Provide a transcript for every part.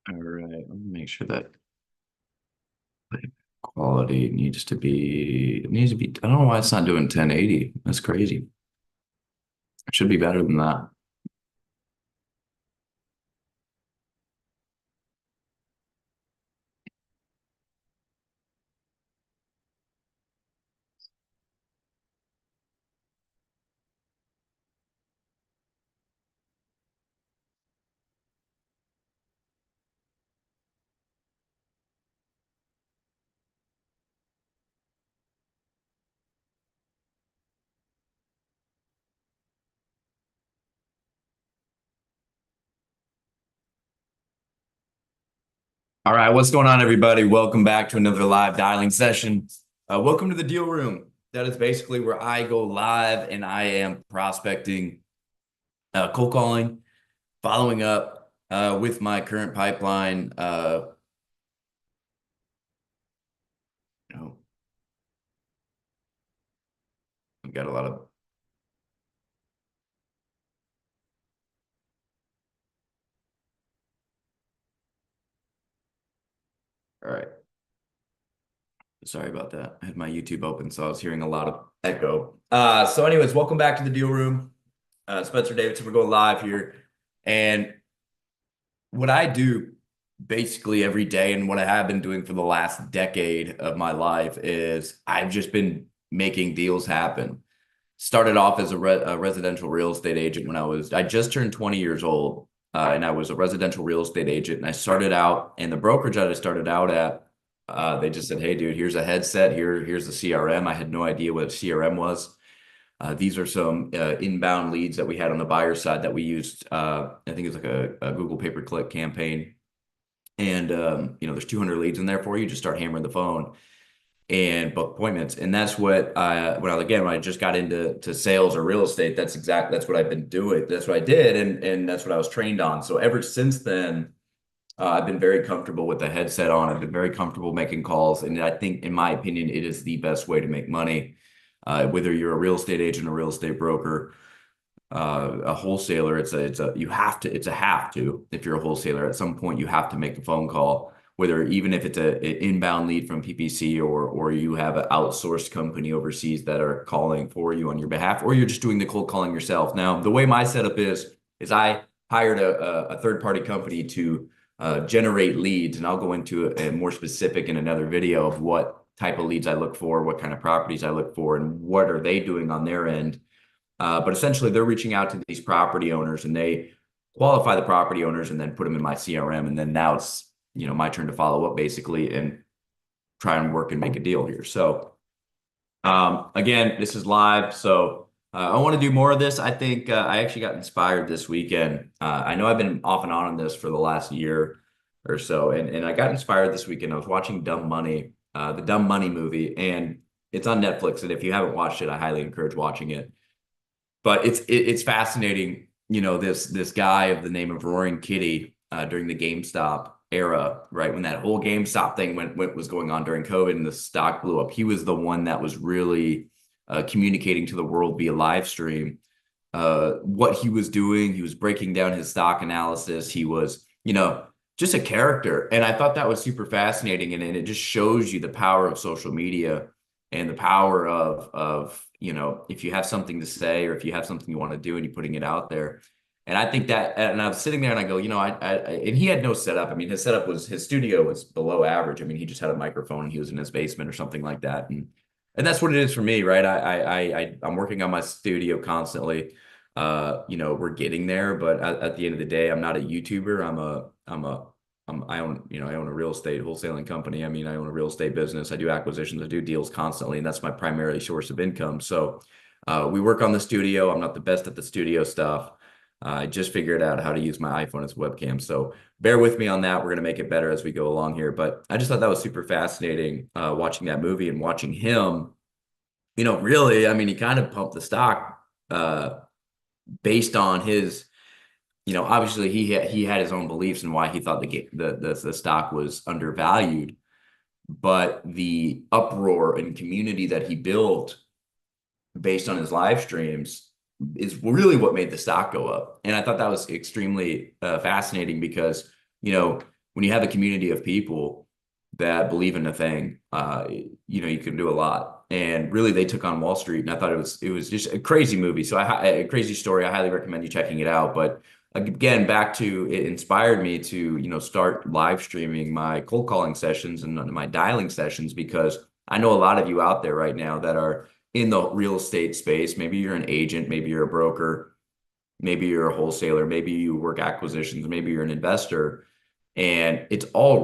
All right, let me make sure that quality needs to be. I don't know why it's not doing 1080. That's crazy. It should be better than that. All right, what's going on, everybody? Welcome back to another live dialing session. Welcome to the deal room. That is basically where I go live and I am prospecting, cold calling, following up with my current pipeline. You know, I've got a lot of. All right. Sorry about that. I had my YouTube open, so I was hearing a lot of echo. So anyways, welcome back to the deal room. Spencer Davidson, we're going live here. And what I do basically every day and what I have been doing for the last decade of my life is I've just been making deals happen. Started off as a residential real estate agent when I just turned 20 years old, and I was a residential real estate agent. And I started out, and the brokerage that I started out at, they just said, "Hey, dude, here's a headset. Here's the CRM." I had no idea what CRM was. These are some inbound leads that we had on the buyer side that we used. I think it's like a Google pay-per-click campaign, and there's 200 leads in there for you. Just start hammering the phone and book appointments. And that's what when I just got into sales or real estate, that's what I've been doing. That's what I did, and that's what I was trained on. So ever since then, I've been very comfortable with the headset on. I've been very comfortable making calls, and I think, in my opinion, it is the best way to make money. Whether you're a real estate agent, a real estate broker, a wholesaler, it's a have to. If you're a wholesaler, at some point you have to make a phone call, whether even if it's an inbound lead from PPC, or you have an outsourced company overseas that are calling for you on your behalf, or you're just doing the cold calling yourself. Now, the way my setup is I hired a third party company to generate leads, and I'll go into a more specific in another video of what type of leads I look for, what kind of properties I look for, and what are they doing on their end. But essentially, they're reaching out to these property owners, and they qualify the property owners and then put them in my CRM. And then now it's my turn to follow up basically and try and work and make a deal here. So again, this is live, so I want to do more of this. I think I actually got inspired this weekend. I know I've been off and on this for the last year or so, and I got inspired this weekend. I was watching Dumb Money, the Dumb Money movie, and it's on Netflix. And if you haven't watched it, I highly encourage watching it. But it's fascinating, this guy of the name of Roaring Kitty during the GameStop era, right? When that whole GameStop thing was going on during COVID and the stock blew up, he was the one that was really communicating to the world via live stream what he was doing. He was breaking down his stock analysis. He was, just a character. And I thought that was super fascinating. And it just shows you the power of social media and the power of if you have something to say, or if you have something you want to do and you're putting it out there. And I think that, and I was sitting there and I go, and he had no setup. I mean, his studio was below average. I mean, he just had a microphone and he was in his basement or something like that. And that's what it is for me, right? I'm working on my studio constantly. We're getting there, but at the end of the day, I'm not a YouTuber. I own a real estate wholesaling company. I mean, I own a real estate business. I do acquisitions. I do deals constantly, and that's my primary source of income. So we work on the studio. I'm not the best at the studio stuff. I just figured out how to use my iPhone as a webcam. So bear with me on that. We're going to make it better as we go along here. But I just thought that was super fascinating watching that movie and watching him, really, I mean, he kind of pumped the stock based on his obviously he had his own beliefs and why he thought the stock was undervalued, but the uproar and community that he built based on his live streams is really what made the stock go up. And I thought that was extremely fascinating because when you have a community of people that believe in a thing, you can do a lot. And really, they took on Wall Street, and I thought it was just a crazy movie. So a crazy story. I highly recommend you checking it out. But again, back to it inspired me to start live streaming my cold calling sessions and my dialing sessions because I know a lot of you out there right now that are in the real estate space. Maybe you're an agent, maybe you're a broker, maybe you're a wholesaler, maybe you work acquisitions, maybe you're an investor, and it's all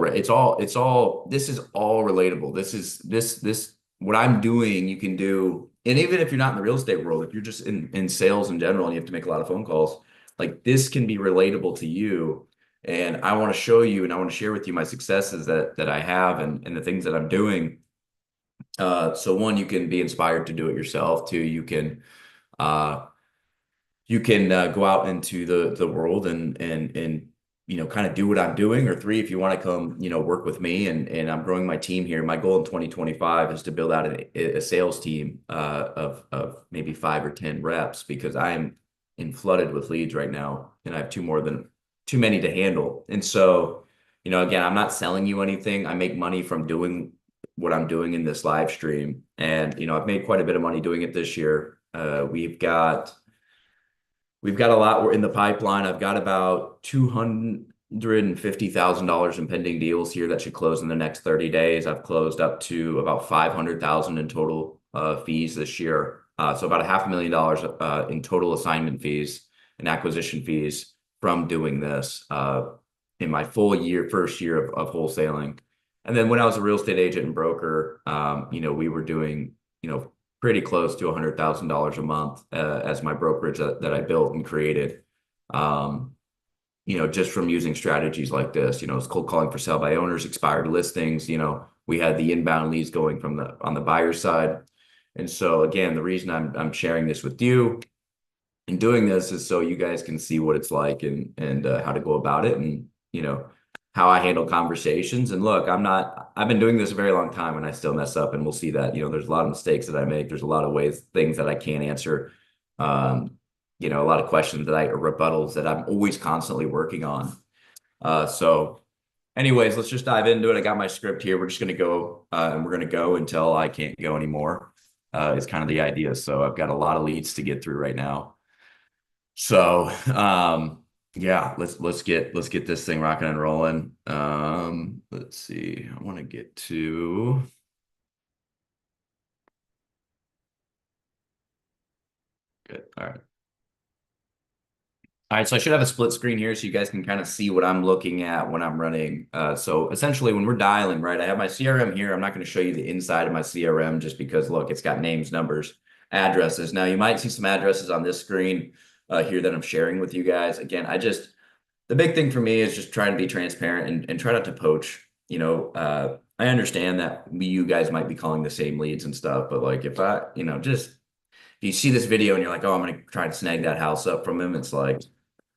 this is all relatable. This what I'm doing you can do. And even if you're not in the real estate world, if you're just in sales in general and you have to make a lot of phone calls, like this can be relatable to you. And I want to show you and I want to share with you my successes that I have and the things that I'm doing. So one, you can be inspired to do it yourself. Two, uh you can go out into the world and kind of do what I'm doing. Or three, if you want to come work with me, and I'm growing my team here. My goal in 2025 is to build out a sales team of maybe 5 or 10 reps because I'm in flooded with leads right now, and I have too many to handle. And so, again, I'm not selling you anything. I make money from doing what I'm doing in this live stream, and I've made quite a bit of money doing it this year. We've got a lot in the pipeline. I've got about $250,000 in pending deals here that should close in the next 30 days. I've closed up to about 500,000 in total fees this year. So about $500,000 in total assignment fees and acquisition fees from doing this in my first year of wholesaling. And then when I was a real estate agent and broker, we were doing, pretty close to $100,000 a month as my brokerage that I built and created. Um, just from using strategies like this, it's cold calling for sale by owners, expired listings. We had the inbound leads going from on the buyer side. And so again, the reason I'm sharing this with you and doing this is so you guys can see what it's like and how to go about it and how I handle conversations. And look, I've been doing this a very long time and I still mess up, and we'll see that there's a lot of mistakes that I make. There's a lot of things that I can't answer. um a lot of questions or rebuttals that I'm always constantly working on. So anyways, let's just dive into it. I got my script here. We're just going to go and we're going to go until I can't go anymore. Is kind of the idea. So I've got a lot of leads to get through right now. So, yeah, let's get this thing rocking and rolling. Let's see. I want to get to good. All right. All right, so I should have a split screen here so you guys can kind of see what I'm looking at when I'm running. So essentially when we're dialing, right, I have my CRM here. I'm not going to show you the inside of my CRM just because, look, it's got names, numbers, addresses. Now you might see some addresses on this screen here that I'm sharing with you guys. Again, the big thing for me is just trying to be transparent and try not to poach. I understand that you guys might be calling the same leads and stuff, but like if if you see this video and you're like, oh, I'm gonna try and snag that house up from him, it's like,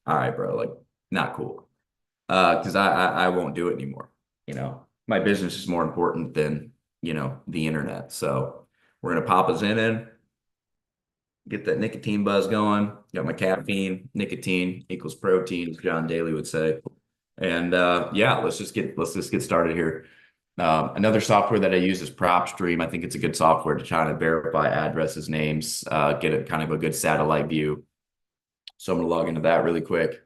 all right, bro, like not cool. Because I won't do it anymore. My business is more important than the internet. So we're gonna pop a Zen in, get that nicotine buzz going. Got my caffeine, nicotine equals protein, as John Daly would say. And yeah, let's just get started here. Another software that I use is PropStream. I think it's a good software to try to verify addresses, names, get a kind of a good satellite view. So I'm gonna log into that really quick.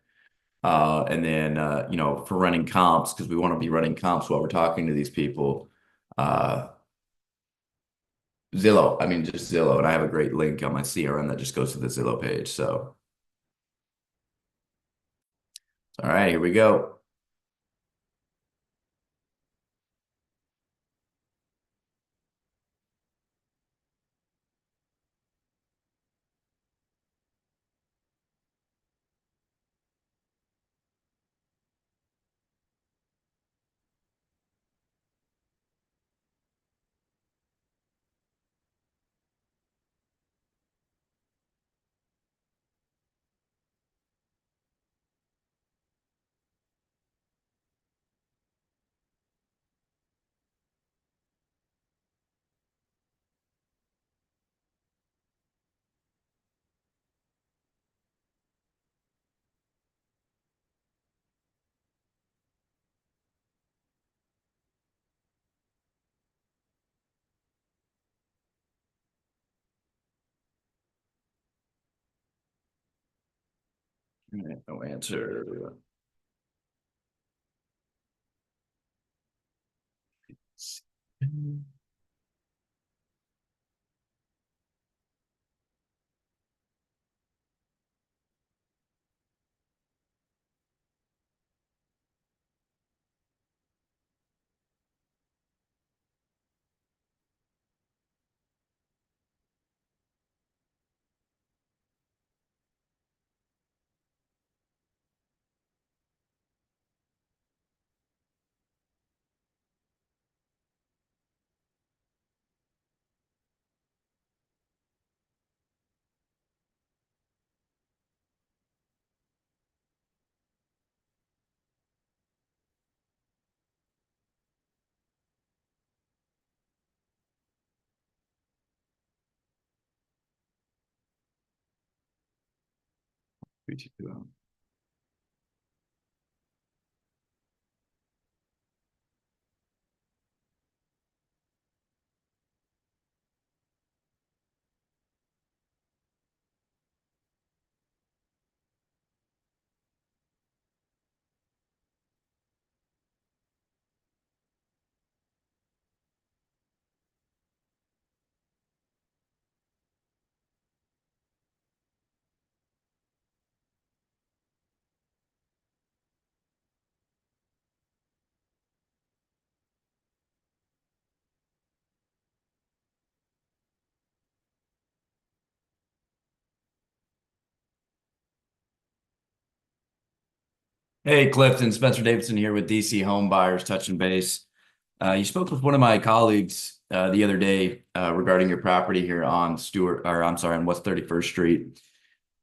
And then for running comps, because we want to be running comps while we're talking to these people. Uh, Zillow, I mean, just Zillow. And I have a great link on my CRM that just goes to the Zillow page. So, all right, here we go. All right, no answer. Three, two, one. Hey, Clifton, Spencer Davidson here with DC Home Buyers touching base. You spoke with one of my colleagues the other day regarding your property here on Stewart, or I'm sorry, on West 31st Street.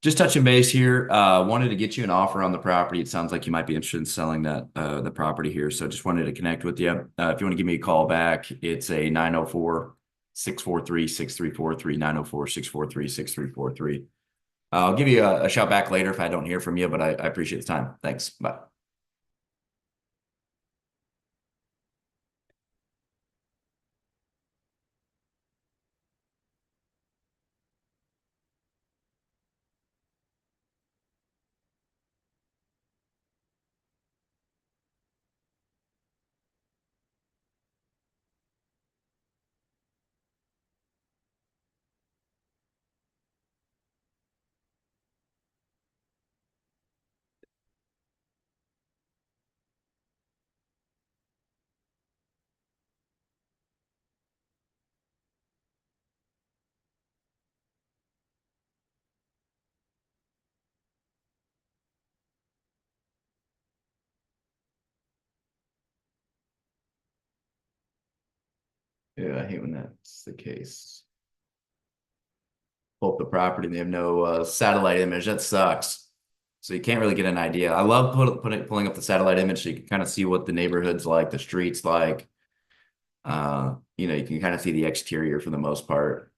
Just touching base here. Wanted to get you an offer on the property. It sounds like you might be interested in selling that the property here. So just wanted to connect with you. If you want to give me a call back, it's a 904-643-6343, 904-643-6343. I'll give you a shout back later if I don't hear from you, but I appreciate the time. Thanks. Bye. Yeah, I hate when that's the case. Pull up the property and they have no satellite image. That sucks. So you can't really get an idea. I love pulling up the satellite image so you can kind of see what the neighborhood's like, the streets like. You can kind of see the exterior for the most part.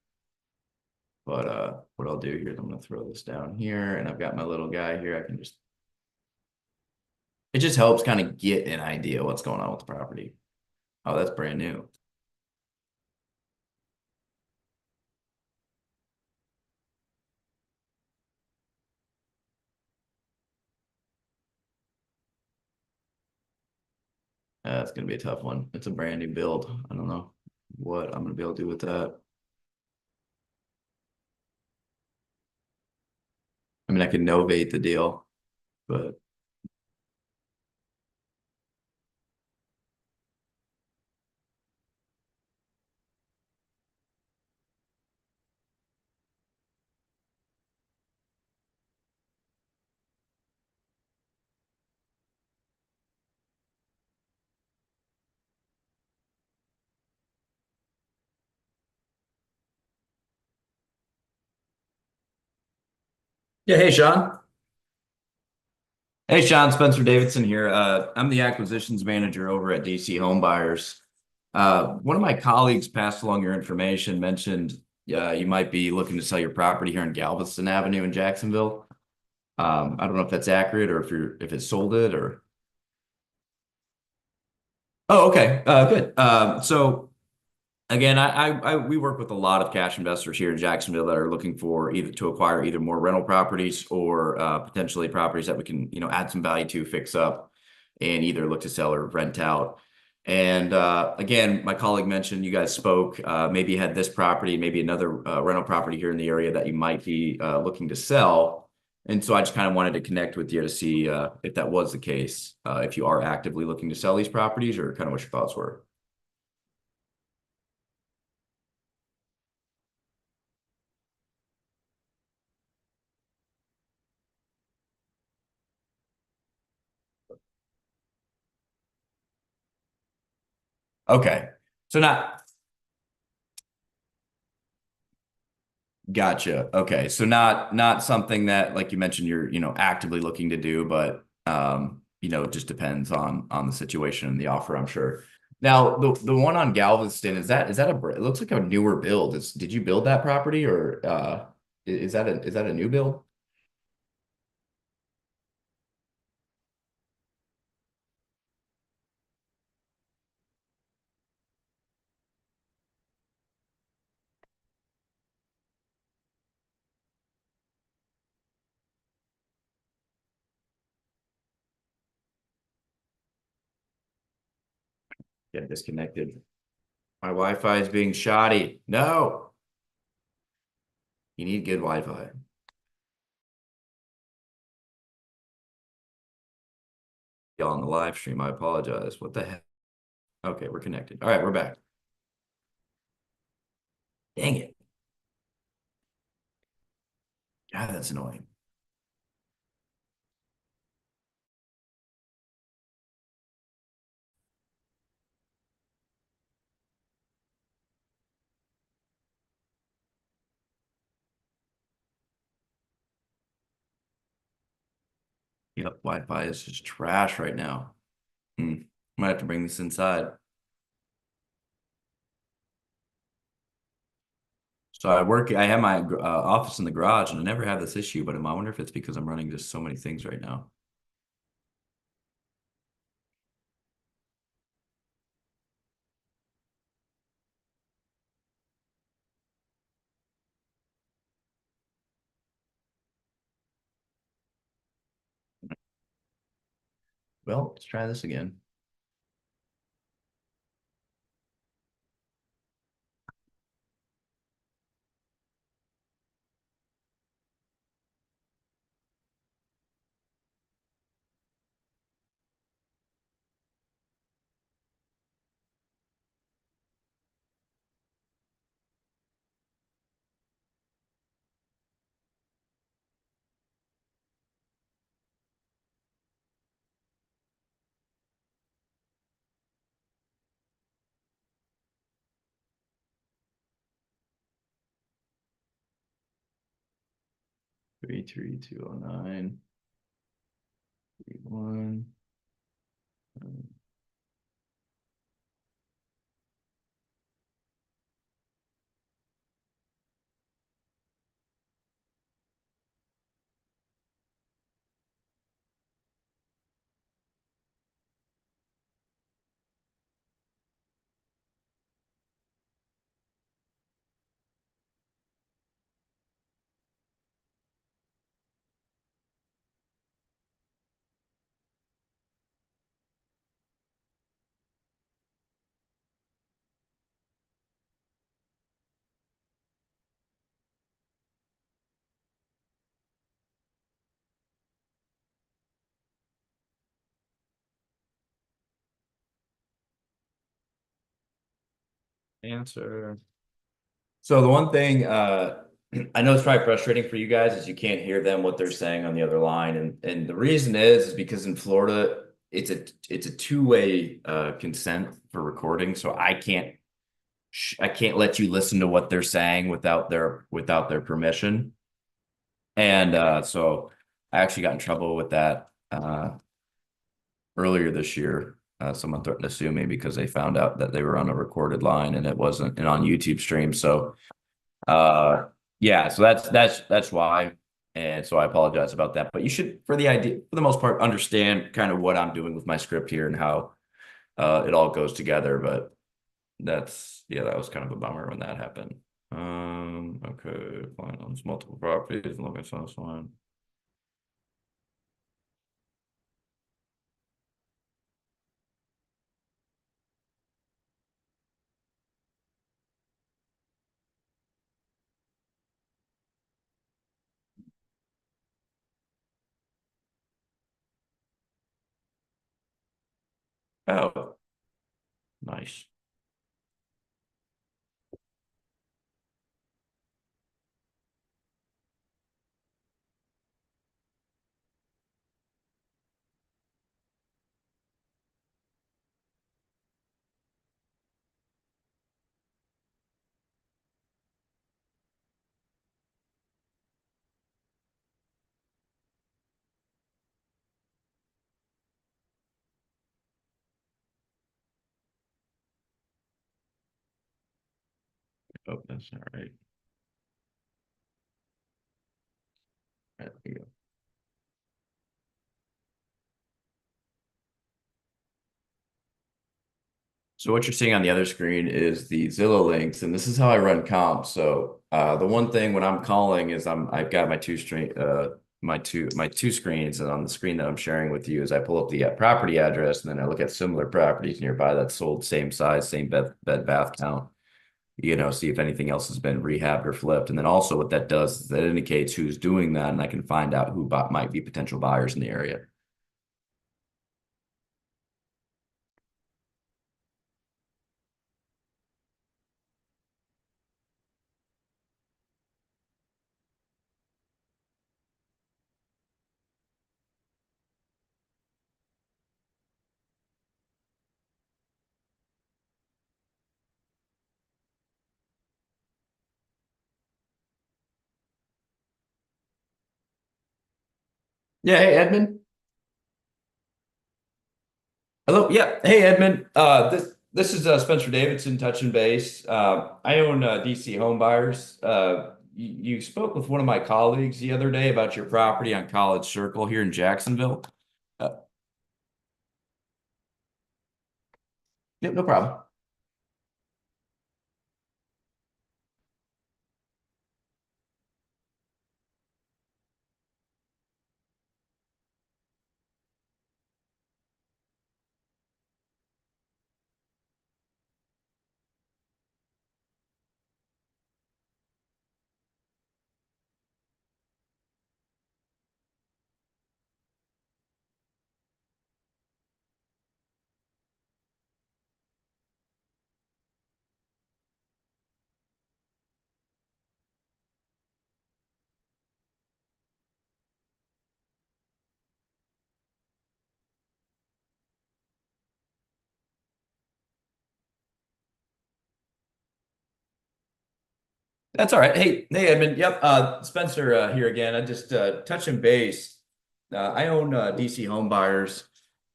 But what I'll do here is I'm gonna throw this down here, and I've got my little guy here. I can just it just helps kind of get an idea what's going on with the property. Oh, that's brand new. That's gonna be a tough one. It's a brand new build. I don't know what I'm gonna be able to do with that. I mean, I can novate the deal, but yeah. Hey, Sean. Hey, Sean, Spencer Davidson here. I'm the acquisitions manager over at DC Home Buyers. One of my colleagues passed along your information, mentioned you might be looking to sell your property here in Galveston Avenue in Jacksonville. I don't know if that's accurate or if it's sold it or. Oh, okay. Good. So Again, we work with a lot of cash investors here in Jacksonville that are looking for either to acquire either more rental properties or potentially properties that we can, add some value to, fix up, and either look to sell or rent out. And again, my colleague mentioned you guys spoke. Maybe you had this property, maybe another rental property here in the area that you might be looking to sell. And so I just kind of wanted to connect with you to see if that was the case, if you are actively looking to sell these properties, or kind of what your thoughts were. Okay. So not Gotcha. Okay. So not something that, like you mentioned, you're, actively looking to do, but it just depends on the situation and the offer, I'm sure. Now, the one on Galveston, it looks like a newer build. Did you build that property, or is that a new build? Get disconnected. My Wi-Fi is being shoddy. No, you need good Wi-Fi. Y'all on the live stream, I apologize. What the heck? Okay, we're connected. All right, we're back. Dang it. God, that's annoying. Yep, Wi-Fi is just trash right now. Might have to bring this inside. So I have my office in the garage, and I never have this issue, but I wonder if it's because I'm running just so many things right now. Well, let's try this again. Three, three, 209, 1. Answer. So the one thing I know it's probably frustrating for you guys is you can't hear them what they're saying on the other line, and the reason is because in Florida it's a two-way consent for recording, so I can't let you listen to what they're saying without their permission. And so I actually got in trouble with that earlier this year. Someone threatened to sue me because they found out that they were on a recorded line and it wasn't and on YouTube stream. So yeah, so that's why. And so I apologize about that. But you should, for the most part, understand kind of what I'm doing with my script here and how it all goes together. But Yeah, that was kind of a bummer when that happened. Okay, fine. Owns multiple properties. Look at this one. Oh, nice. Oh, that's all right. There we go. So what you're seeing on the other screen is the Zillow links, and this is how I run comps. So the one thing when I'm calling is I've got my two screens, and on the screen that I'm sharing with you is I pull up the property address, and then I look at similar properties nearby that sold same size, same bed bath count. See if anything else has been rehabbed or flipped, and then also what that does is that indicates who's doing that, and I can find out who might be potential buyers in the area. Yeah, hey Edmund. Hello. Yeah. Hey, Edmund. This is Spencer Davidson touching base. I own DC Home Buyers. You spoke with one of my colleagues the other day about your property on College Circle here in Jacksonville. Uh, yep, no problem. That's all right. Hey, Edmund. Yep. Spencer here again. I just touching base. I own DC Home Buyers,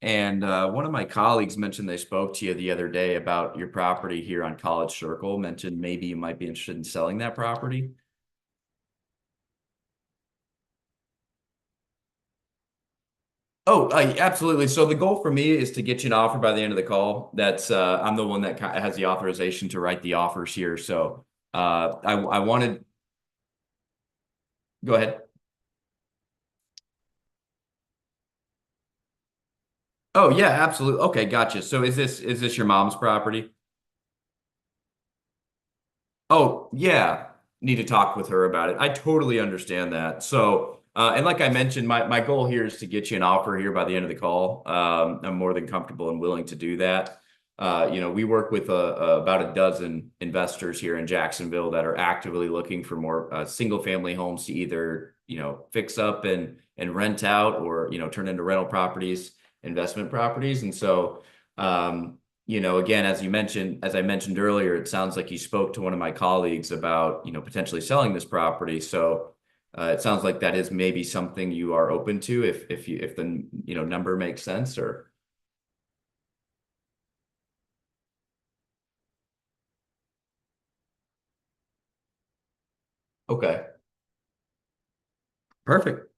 and one of my colleagues mentioned they spoke to you the other day about your property here on College Circle. Mentioned maybe you might be interested in selling that property. Oh, absolutely. So the goal for me is to get you an offer by the end of the call. I'm the one that has the authorization to write the offers here. So I wanted go ahead. Oh yeah, absolutely. Okay, gotcha. So is this your mom's property? Oh, yeah. Need to talk with her about it. I totally understand that. So, and like I mentioned, my goal here is to get you an offer here by the end of the call. I'm more than comfortable and willing to do that. We work with about a dozen investors here in Jacksonville that are actively looking for more single family homes to either, fix up and rent out or, turn into rental properties, investment properties. And so, again, as I mentioned earlier, it sounds like you spoke to one of my colleagues about, potentially selling this property. So it sounds like that is maybe something you are open to if the, number makes sense or okay. Perfect.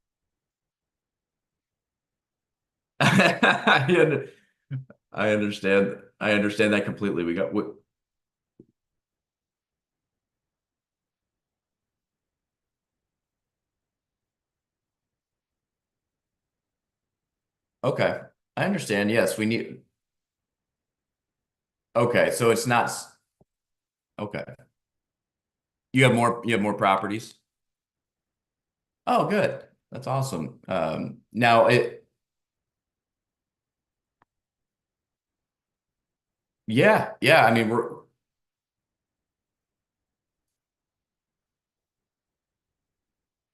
I under- I understand. I understand that completely. Okay. I understand. Yes, we need. Okay, so it's not. Okay. You have more properties? Oh, good. That's awesome. Now yeah. I mean, we're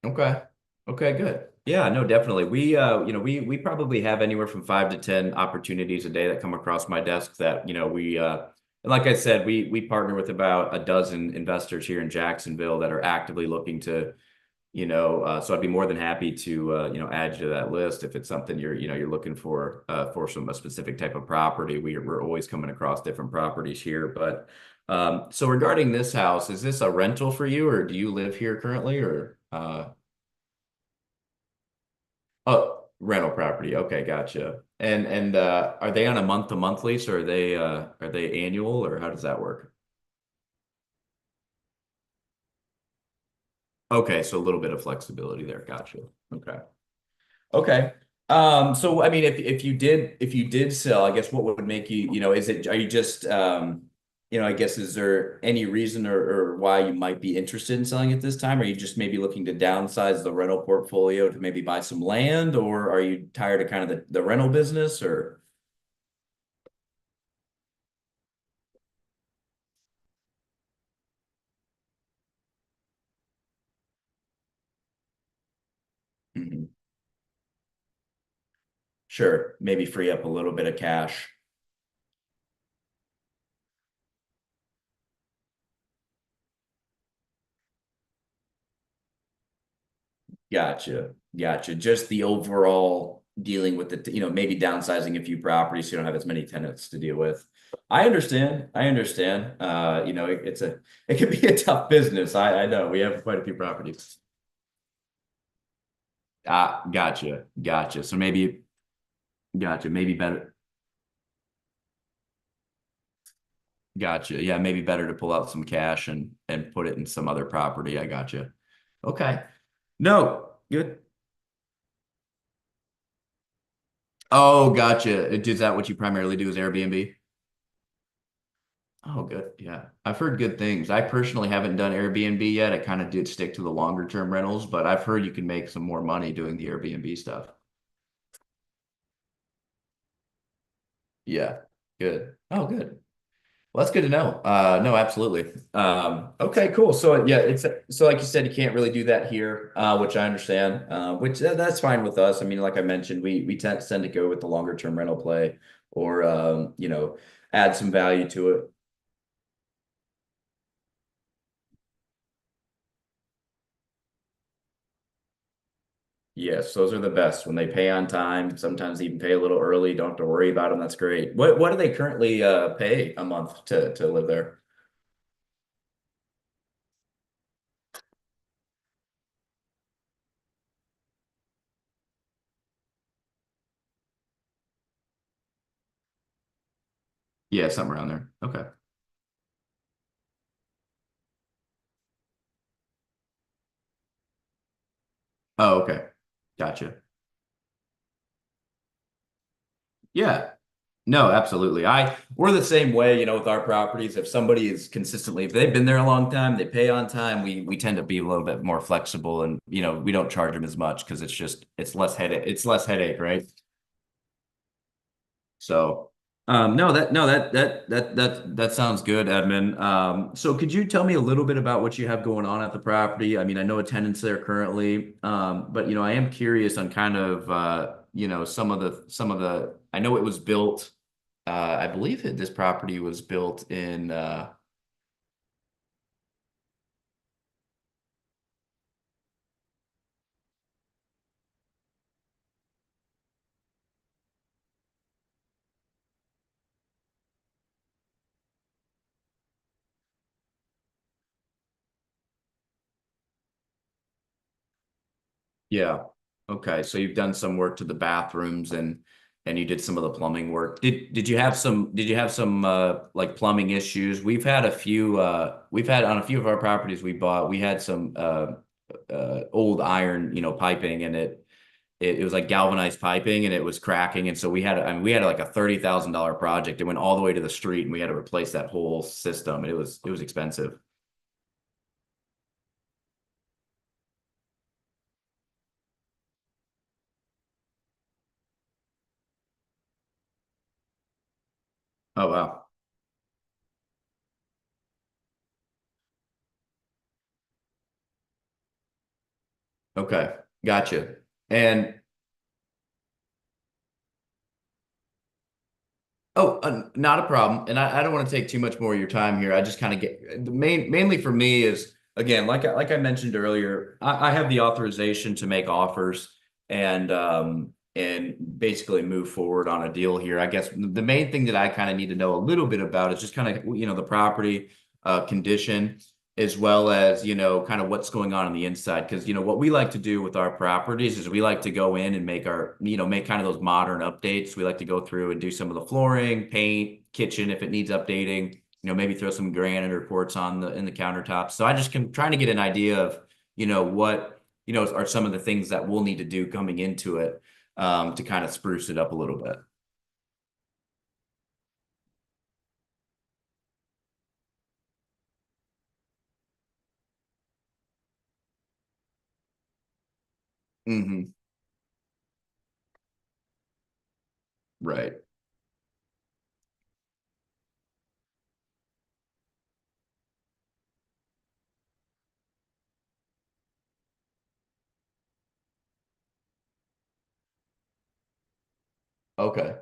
okay. Okay, good. Yeah, no, definitely. We probably have anywhere from 5 to 10 opportunities a day that come across my desk that, and like I said, we partner with about a dozen investors here in Jacksonville that are actively looking to, so I'd be more than happy to, add you to that list if it's something you're looking for a specific type of property. We're always coming across different properties here, but so regarding this house, is this a rental for you, or do you live here currently, or oh, rental property? Okay, gotcha. And are they on a month-to-month lease, or are they annual, or how does that work? Okay, so a little bit of flexibility there. Gotcha. Okay. Okay. So I mean, if you did sell, I guess what would make you, are you just I guess is there any reason or why you might be interested in selling at this time? Are you just maybe looking to downsize the rental portfolio to maybe buy some land, or are you tired of kind of the rental business or Mhm. Sure, maybe free up a little bit of cash. Gotcha. Gotcha. Just the overall dealing with maybe downsizing a few properties so you don't have as many tenants to deal with. I understand. I understand. It can be a tough business. I know. We have quite a few properties. Gotcha. Gotcha. So maybe gotcha. Maybe better. Gotcha. Yeah, maybe better to pull out some cash and put it in some other property. I gotcha. Okay. No, good. Oh, gotcha. Is that what you primarily do is Airbnb? Oh, good. Yeah. I've heard good things. I personally haven't done Airbnb yet. I kind of did stick to the longer term rentals, but I've heard you can make some more money doing the Airbnb stuff. Yeah. Good. Oh, good. Well, that's good to know. No, absolutely. Okay, cool. So yeah, so like you said, you can't really do that here, which I understand. Which that's fine with us. I mean, like I mentioned, we tend to go with the longer term rental play or add some value to it. Yes, those are the best when they pay on time. Sometimes they even pay a little early. Don't have to worry about them. That's great. What do they currently pay a month to live there? Yeah, somewhere around there. Okay. Oh, okay. Gotcha. Yeah. No, absolutely. We're the same way, with our properties. If somebody is consistently, if they've been there a long time, they pay on time, we tend to be a little bit more flexible and we don't charge them as much because it's less headache, right? So, no, that sounds good, Edmund. So could you tell me a little bit about what you have going on at the property? I mean, I know a tenant's there currently, but I am curious on kind of some of the. I know it was built. I believe this property was built in. Yeah. Okay. So you've done some work to the bathrooms and you did some of the plumbing work. Did you have some like plumbing issues? We've had on a few of our properties we bought, we had some old iron, piping in it. it was like galvanized piping and it was cracking. And so I mean, we had like a $30,000 project. It went all the way to the street and we had to replace that whole system. It was expensive. Oh, wow. Okay. Gotcha. And oh, not a problem. And I don't want to take too much more of your time here. I just kind of get mainly for me is again, like I mentioned earlier, I have the authorization to make offers and basically move forward on a deal here. I guess the main thing that I kind of need to know a little bit about is just kind of the property condition as well as kind of what's going on the inside because what we like to do with our properties is we like to go in and make kind of those modern updates. We like to go through and do some of the flooring, paint, kitchen if it needs updating, maybe throw some granite or quartz on the countertops. So I just can trying to get an idea of what are some of the things that we'll need to do coming into it to kind of spruce it up a little bit. Hmm. Right. Okay.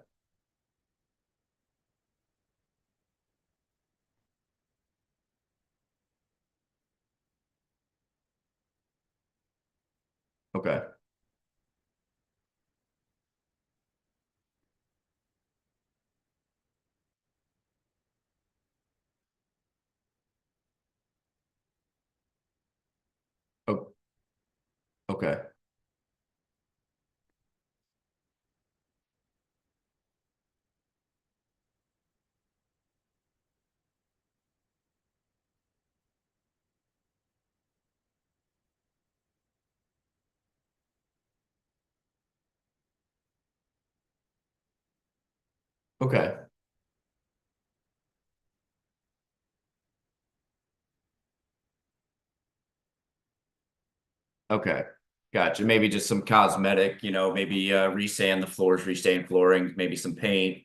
Okay. Oh, okay. Okay. Okay. Gotcha. Maybe just some cosmetic, maybe resand the floors, restain flooring, maybe some paint.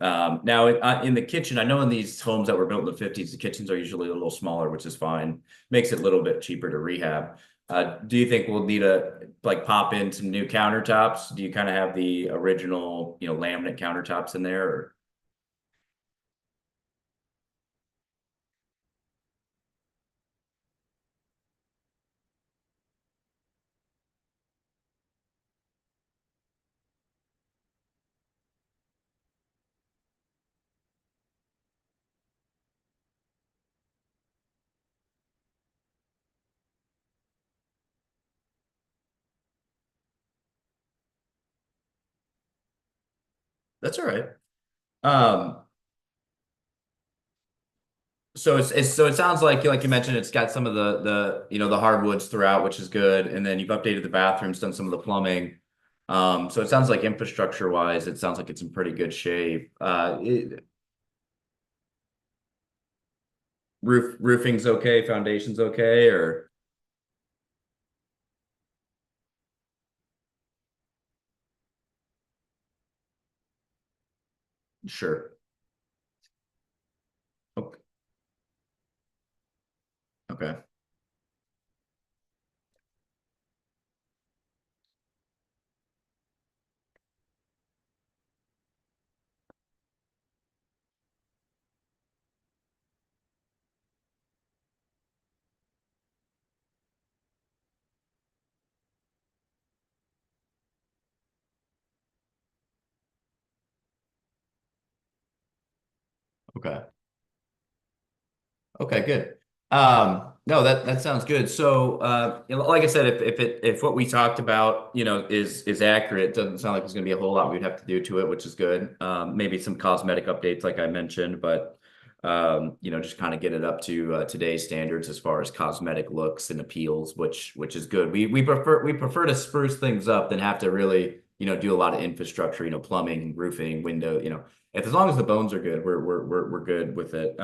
Now in the kitchen, I know in these homes that were built in the 50s, the kitchens are usually a little smaller, which is fine. Makes it a little bit cheaper to rehab. Do you think we'll need to like pop in some new countertops? Do you kind of have the original, laminate countertops in there? Or? That's all right. Um, So so it sounds like you mentioned it's got some of the hardwoods throughout, which is good, and then you've updated the bathrooms, done some of the plumbing. So it sounds like infrastructure wise, it sounds like it's in pretty good shape. Roofing's okay, foundation's okay, or sure. Okay. Okay. Okay. Okay, good. No, that sounds good. So, like I said, if what we talked about, is accurate, it doesn't sound like there's going to be a whole lot we'd have to do to it, which is good. Maybe some cosmetic updates, like I mentioned, but just kind of get it up to today's standards as far as cosmetic looks and appeals, which is good. We prefer to spruce things up than have to really, do a lot of infrastructure, plumbing, roofing, window, if as long as the bones are good, we're good with it.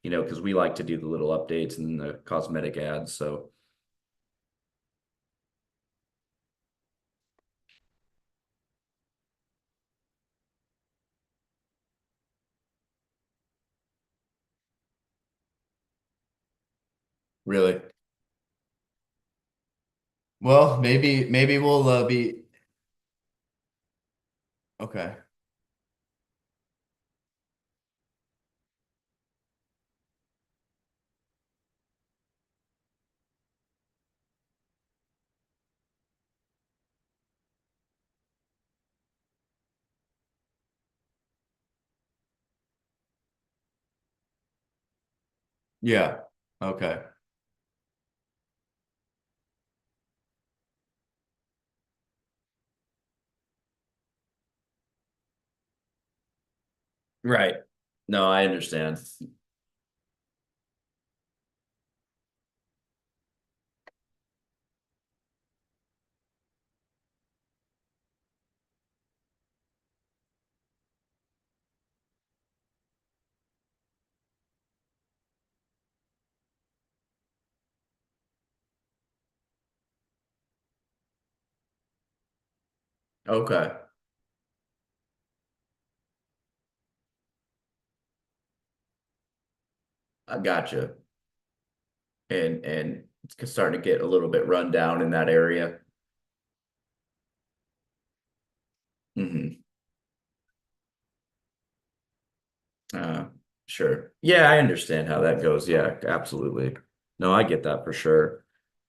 Because we like to do the little updates and the cosmetic ads. So really, well, maybe we'll be okay. Yeah. Okay. Right. No, I understand. Okay. I gotcha. And it's starting to get a little bit run down in that area. Hmm. Uh, sure. Yeah, I understand how that goes. Yeah, absolutely. No, I get that for sure.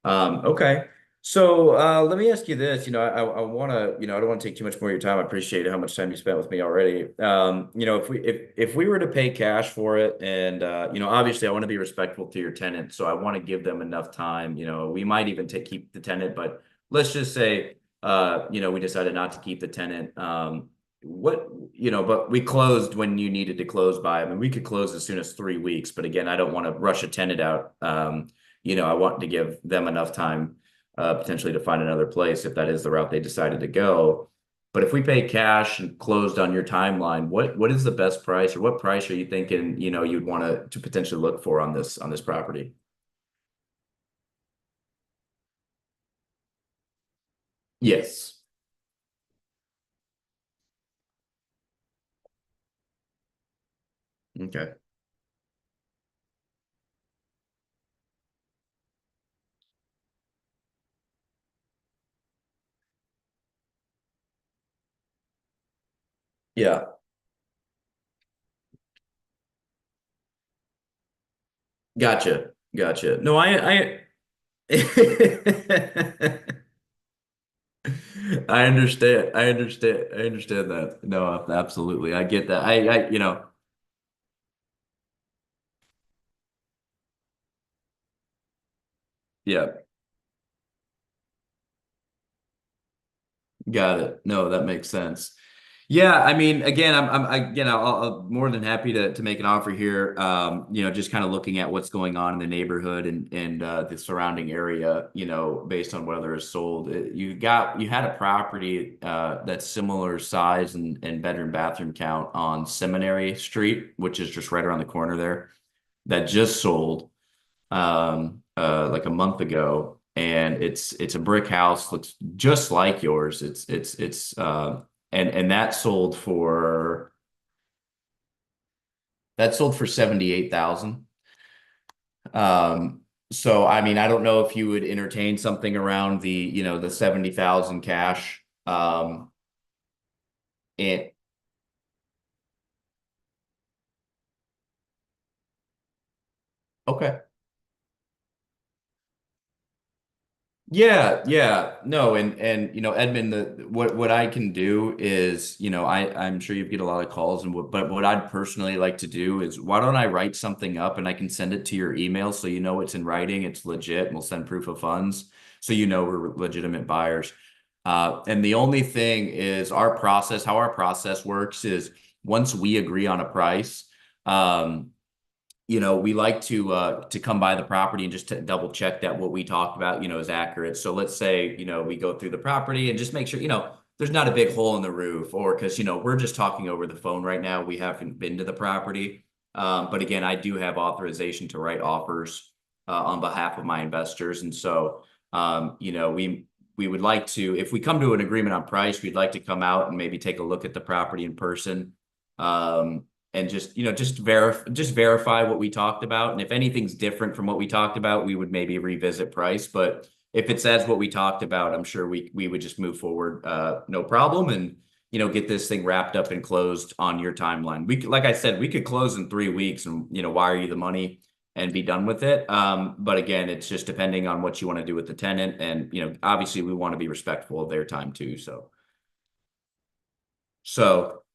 Okay. So let me ask you this. I want to, I don't want to take too much more of your time. I appreciate how much time you spent with me already. If we were to pay cash for it, and obviously I want to be respectful to your tenant, so I want to give them enough time. We might even keep the tenant, but let's just say, we decided not to keep the tenant. But we closed when you needed to close by. I mean, we could close as soon as 3 weeks, but again, I don't want to rush a tenant out. I want to give them enough time, potentially to find another place if that is the route they decided to go. But if we pay cash and closed on your timeline, what is the best price, or what price are you thinking, you'd want to potentially look for on this property? Yes. Okay. Yeah. Gotcha. Gotcha. No, I understand. I understand. I understand that. No, absolutely. I get that. Yeah, got it. No, that makes sense. Yeah, I mean, again, I'm more than happy to make an offer here. Just kind of looking at what's going on in the neighborhood and the surrounding area, based on whether it's sold. You had a property that's similar size and bedroom bathroom count on Seminary Street, which is just right around the corner there, that just sold like a month ago, and it's a brick house, looks just like yours. And that sold for 78,000. So I mean, I don't know if you would entertain something around the 70,000 cash. And okay. Yeah, yeah, no, and Edmund, what I can do is, I'm sure you get a lot of calls, but what I'd personally like to do is, why don't I write something up and I can send it to your email so it's in writing, it's legit, and we'll send proof of funds so we're legitimate buyers. And the only thing is how our process works is, once we agree on a price, we like to come by the property and just to double check that what we talked about, is accurate. So let's say, we go through the property and just make sure, there's not a big hole in the roof, or because, we're just talking over the phone right now. We haven't been to the property. But again, I do have authorization to write offers on behalf of my investors. And so, we would like to, if we come to an agreement on price, we'd like to come out and maybe take a look at the property in person. And just verify what we talked about. And if anything's different from what we talked about, we would maybe revisit price. But if it says what we talked about, I'm sure we would just move forward, no problem, and get this thing wrapped up and closed on your timeline. Like I said, we could close in 3 weeks and wire you the money and be done with it. But again, it's just depending on what you want to do with the tenant, and obviously we want to be respectful of their time too. So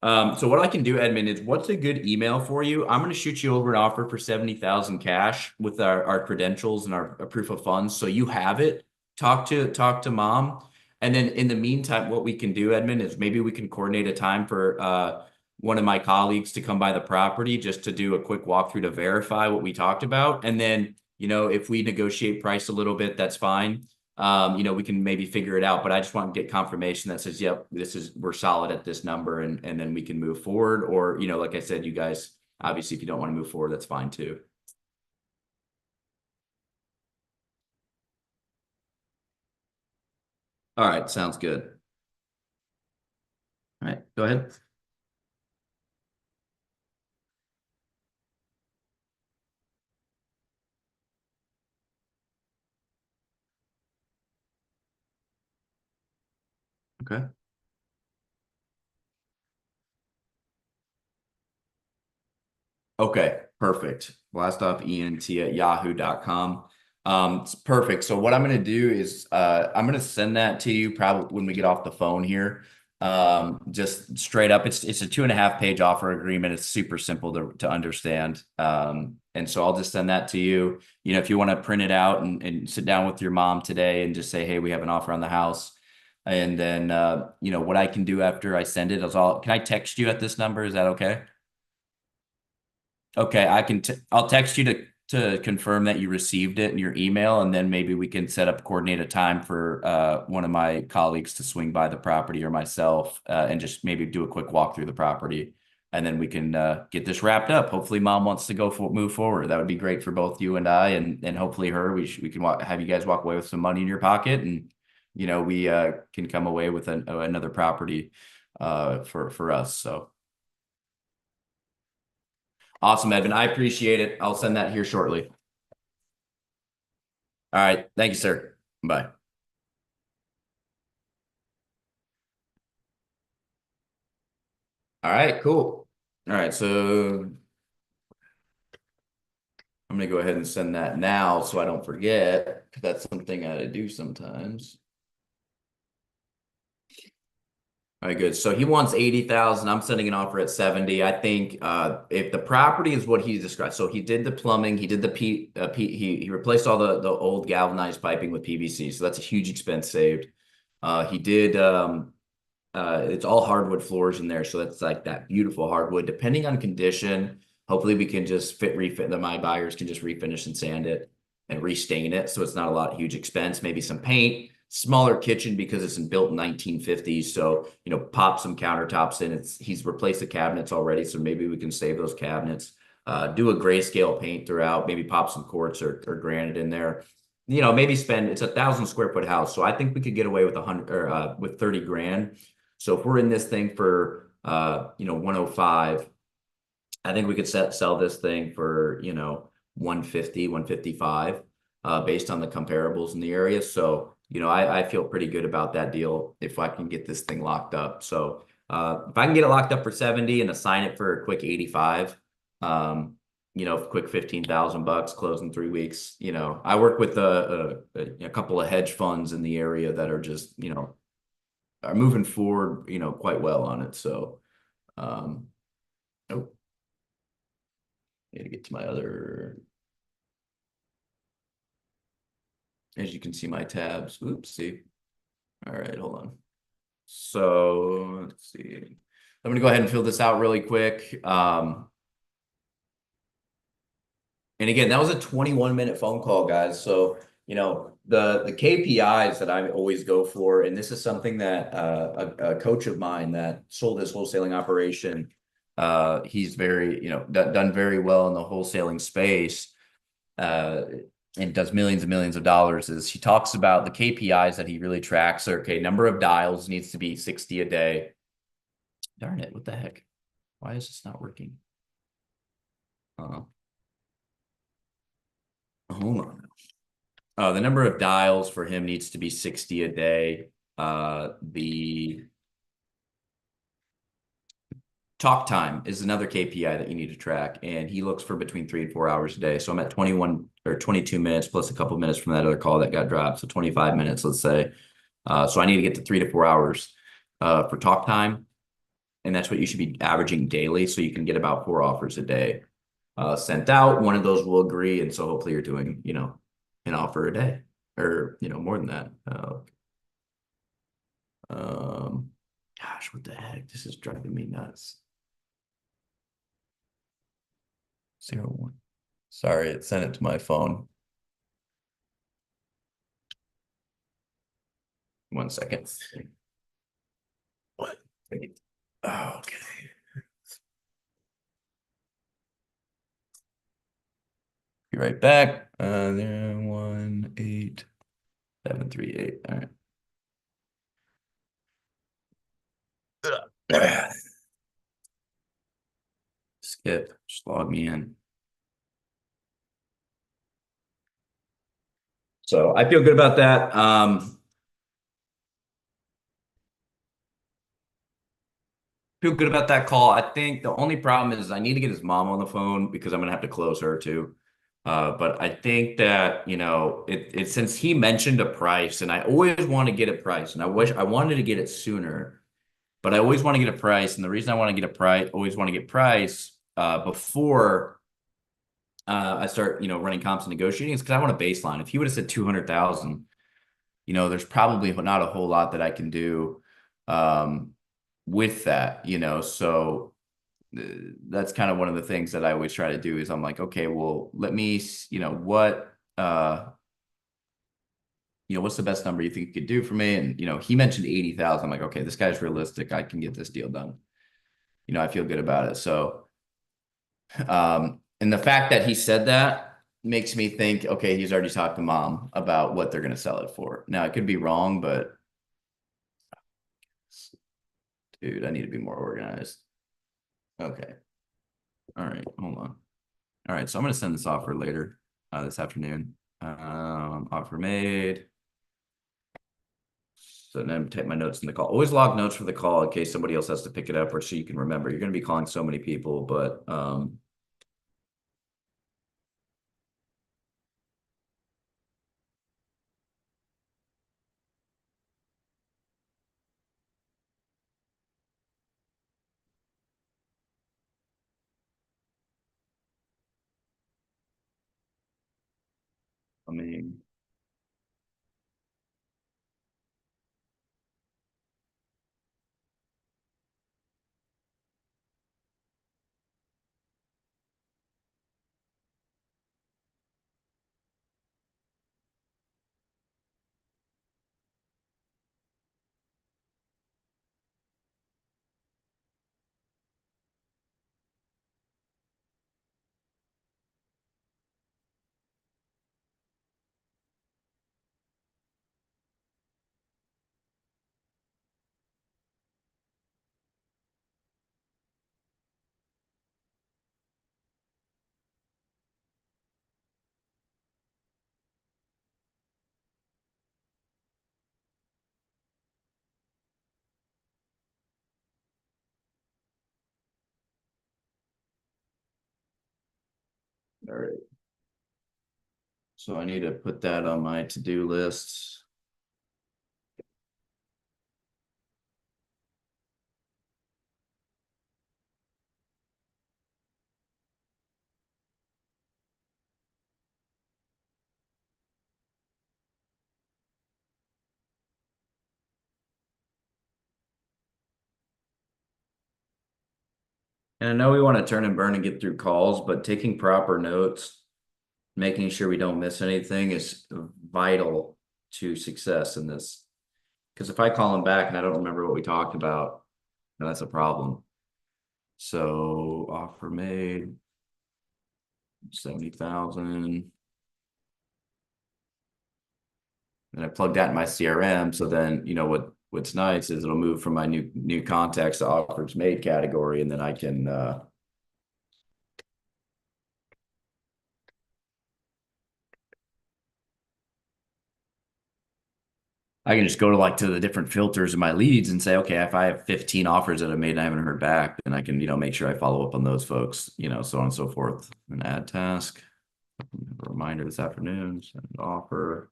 what I can do, Edmund, is what's a good email for you? I'm going to shoot you over an offer for 70,000 cash with our credentials and our proof of funds. So you have it. Talk to mom. And then in the meantime, what we can do, Edmund, is maybe we can coordinate a time for one of my colleagues to come by the property just to do a quick walkthrough to verify what we talked about. And then, if we negotiate price a little bit, that's fine. We can maybe figure it out, but I just want to get confirmation that says, yep, we're solid at this number, and then we can move forward. Or, like I said, you guys, obviously, if you don't want to move forward, that's fine too. All right, sounds good. All right, go ahead. Okay. Okay, perfect. Blast off ENT at yahoo.com. It's perfect. So what I'm going to do is I'm going to send that to you probably when we get off the phone here. Just straight up, it's a 2.5 page offer agreement. It's super simple to understand. And so I'll just send that to you. If you want to print it out and sit down with your mom today and just say, hey, we have an offer on the house. And then, what I can do after I send it is can I text you at this number? Is that okay? Okay, I'll text you to confirm that you received it in your email, and then maybe we can coordinate a time for one of my colleagues to swing by the property, or myself, and just maybe do a quick walk through the property, and then we can get this wrapped up. Hopefully, mom wants to move forward. That would be great for both you and I, and hopefully her. We can have you guys walk away with some money in your pocket, and we can come away with another property for us. So. Awesome, Edvin. I appreciate it. I'll send that here shortly. All right. Thank you, sir. Bye. All right, cool. All right, so I'm gonna go ahead and send that now so I don't forget, because that's something I do sometimes. All right, good. So he wants 80,000. I'm sending an offer at 70. I think if the property is what he described, so he did the plumbing, he did the he replaced all the old galvanized piping with PVC. So that's a huge expense saved. He did it's all hardwood floors in there, so that's like that beautiful hardwood. Depending on condition, hopefully we can just refit that. My buyers can just refinish and sand it and restain it, so it's not a lot huge expense. Maybe some paint, smaller kitchen because it's built in 1950s. So pop some countertops in. He's replaced the cabinets already, so maybe we can save those cabinets. Do a grayscale paint throughout. Maybe pop some quartz or granite in there. Maybe spend. It's a 1,000 square foot house, so I think we could get away with 100 or with 30 grand. So if we're in this thing for 105, I think we could sell this thing for 150, 155, based on the comparables in the area. So I feel pretty good about that deal if I can get this thing locked up. So if I can get it locked up for 70 and assign it for a quick 85, quick 15,000 bucks, close in 3 weeks. I work with a couple of hedge funds in the area that are just are moving forward, quite well on it. So, oh, need to get to my other, as you can see, my tabs. Oops, see. All right, hold on. So let's see. I'm gonna go ahead and fill this out really quick. And again, that was a 21-minute phone call, guys. So, the KPIs that I always go for, and this is something that a coach of mine that sold his wholesaling operation, he's very, done very well in the wholesaling space, uh, and does millions and millions of dollars. Is he talks about the KPIs that he really tracks are, okay, number of dials needs to be 60 a day. Darn it, what the heck? Why is this not working? Hold on. The number of dials for him needs to be 60 a day. The talk time is another KPI that you need to track, and he looks for between 3 and 4 hours a day. So I'm at 21 or 22 minutes plus a couple minutes from that other call that got dropped. So 25 minutes, let's say. So I need to get to 3 to 4 hours for talk time, and that's what you should be averaging daily. So you can get about 4 offers a day sent out. One of those will agree, and so hopefully you're doing, an offer a day, or more than that. Um, Gosh, what the heck? This is driving me nuts. 01. Sorry, it sent it to my phone. 1 second. What? Oh, okay. Be right back. There, 18738. All right. Skip. Just log me in. So I feel good about that. Feel good about that call. I think the only problem is I need to get his mom on the phone because I'm gonna have to close her too. But I think that, it since he mentioned a price, and I always want to get a price, and I wish I wanted to get it sooner, but I always want to get a price. And the reason I want to get a price, always want to get price before I start, running comps and negotiating, is because I want a baseline. If he would have said 200,000, there's probably not a whole lot that I can do um, with that, so that's kind of one of the things that I always try to do is I'm like, okay, well, let me, what's the best number you think you could do for me? And, he mentioned 80,000. I'm like, okay, this guy's realistic. I can get this deal done. I feel good about it. So, and the fact that he said that makes me think, okay, he's already talked to mom about what they're going to sell it for. Now, I could be wrong, but dude, I need to be more organized. Okay. All right. Hold on. All right. So I'm going to send this offer later this afternoon. Offer made. So then take my notes in the call. Always log notes for the call in case somebody else has to pick it up or so you can remember. You're going to be calling so many people, but I mean, all right. So I need to put that on my to-do list. And I know we want to turn and burn and get through calls, but taking proper notes making sure we don't miss anything is vital to success in this. Because if I call him back and I don't remember what we talked about, then that's a problem. So offer made 70,000. And I plug that in my CRM. So then, what's nice is it'll move from my new contacts to offers made category, and then I can just go to the different filters in my leads and say, okay, if I have 15 offers that I made and I haven't heard back, then I can, make sure I follow up on those folks, so on and so forth. An add task, a reminder this afternoon, send an offer.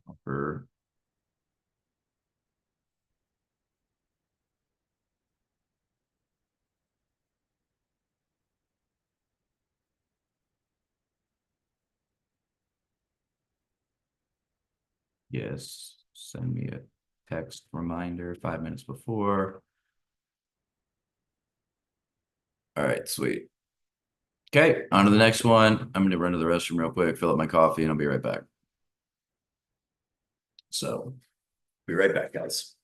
Offer. Yes. Send me a text reminder 5 minutes before. All right, sweet. Okay, on to the next one. I'm gonna run to the restroom real quick, fill up my coffee, and I'll be right back. So, be right back, guys.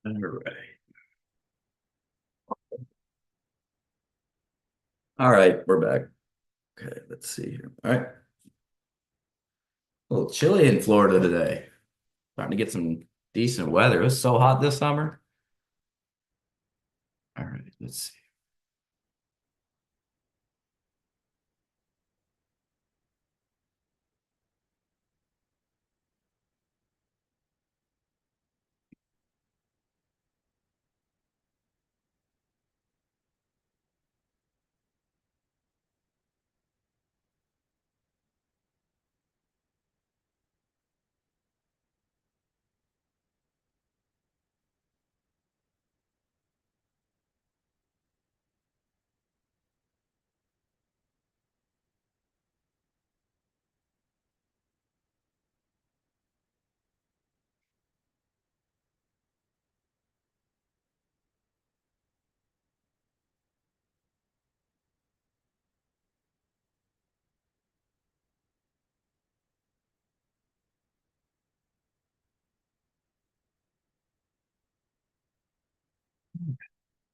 All right. All right, we're back. Okay, let's see here. All right. A little chilly in Florida today. Starting to get some decent weather. It was so hot this summer. All right, let's see.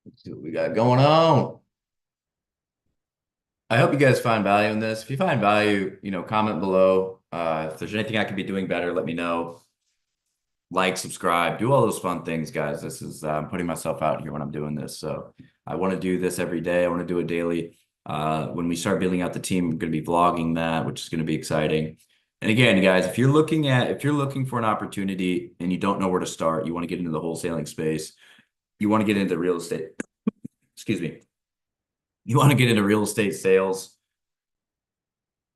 Let's see what we got going on. I hope you guys find value in this. If you find value, comment below. If there's anything I could be doing better, let me know. Like, subscribe, do all those fun things, guys. This is I'm putting myself out here when I'm doing this. So I want to do this every day. I want to do it daily. When we start building out the team, I'm going to be vlogging that, which is going to be exciting. And again, guys, if you're looking for an opportunity and you don't know where to start, you want to get into the wholesaling space, you want to get into real estate, excuse me, you want to get into real estate sales,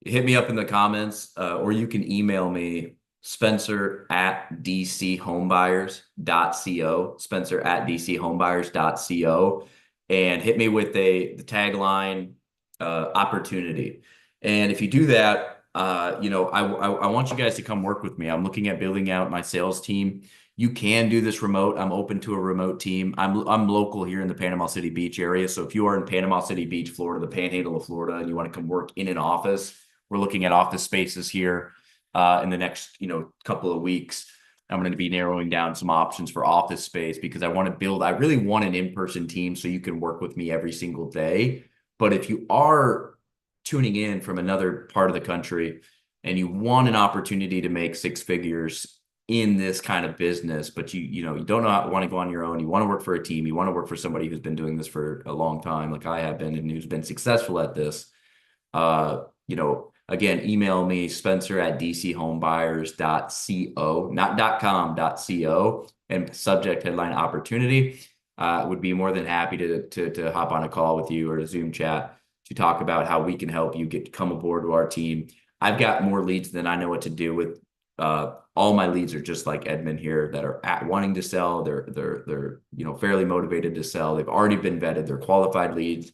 hit me up in the comments, or you can email me, Spencer@dchomebuyers.co, Spencer@dchomebuyers.co, and hit me with the tagline opportunity. And if you do that, I want you guys to come work with me. I'm looking at building out my sales team. You can do this remote. I'm open to a remote team. I'm local here in the Panama City Beach area. So if you are in Panama City Beach, Florida, the Panhandle of Florida, and you want to come work in an office, we're looking at office spaces here in the next, couple of weeks. I'm going to be narrowing down some options for office space because I really want an in-person team so you can work with me every single day. But if you are tuning in from another part of the country and you want an opportunity to make six figures in this kind of business, but you don't want to go on your own, you want to work for a team, you want to work for somebody who's been doing this for a long time, like I have been, and who's been successful at this, again, email me, Spencer@dchomebuyers.co, not .com.co, and subject headline opportunity. Would be more than happy to hop on a call with you or a Zoom chat to talk about how we can help you come aboard to our team. I've got more leads than I know what to do with. All my leads are just like Edmund here that are wanting to sell. They're fairly motivated to sell. They've already been vetted. They're qualified leads.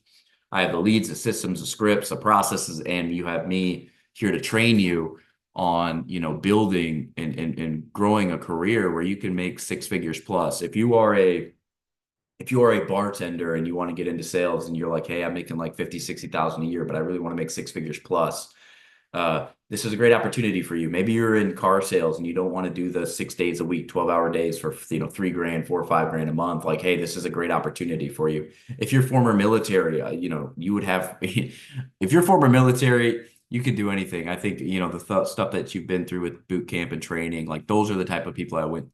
I have the leads, the systems, the scripts, the processes, and you have me here to train you on, building and growing a career where you can make six figures plus. If you are a bartender and you want to get into sales and you're like, hey, I'm making like 50, 60,000 a year, but I really want to make six figures plus. This is a great opportunity for you. Maybe you're in car sales and you don't want to do the 6 days a week, 12-hour days for, $3 grand, 4 or 5 grand a month. Like, hey, this is a great opportunity for you. If you're former military, you would have, if you're former military, you could do anything. I think, the stuff that you've been through with boot camp and training, like those are the type of people I want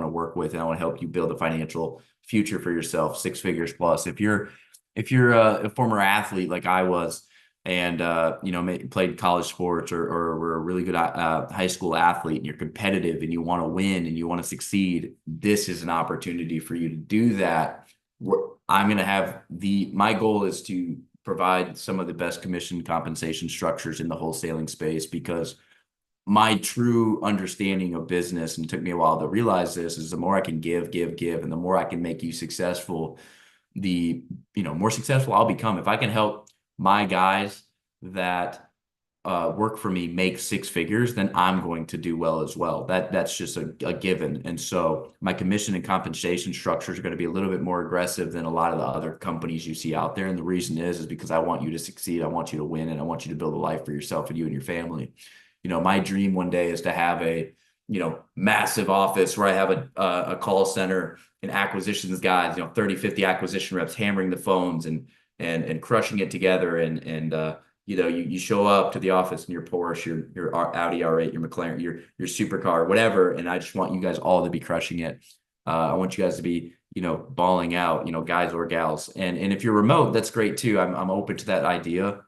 to work with, and I want to help you build a financial future for yourself, six figures plus. If you're a former athlete like I was, and played college sports or were a really good high school athlete, and you're competitive and you want to win and you want to succeed, this is an opportunity for you to do that. My goal is to provide some of the best commission compensation structures in the wholesaling space, because my true understanding of business, and it took me a while to realize this, is the more I can give, and the more I can make you successful, the more successful I'll become. If I can help my guys that work for me make six figures, then I'm going to do well as well. That's just a given. And so my commission and compensation structures are going to be a little bit more aggressive than a lot of the other companies you see out there. And the reason is because I want you to succeed. I want you to win, and I want you to build a life for yourself and you and your family. My dream one day is to have a massive office where I have a call center and acquisitions guys, 30, 50 acquisition reps hammering the phones and crushing it together. And you show up to the office in your Porsche, your Audi R8, your McLaren, your supercar, whatever. And I just want you guys all to be crushing it. I want you guys to be, balling out, guys or gals. And if you're remote, that's great too. I'm open to that idea,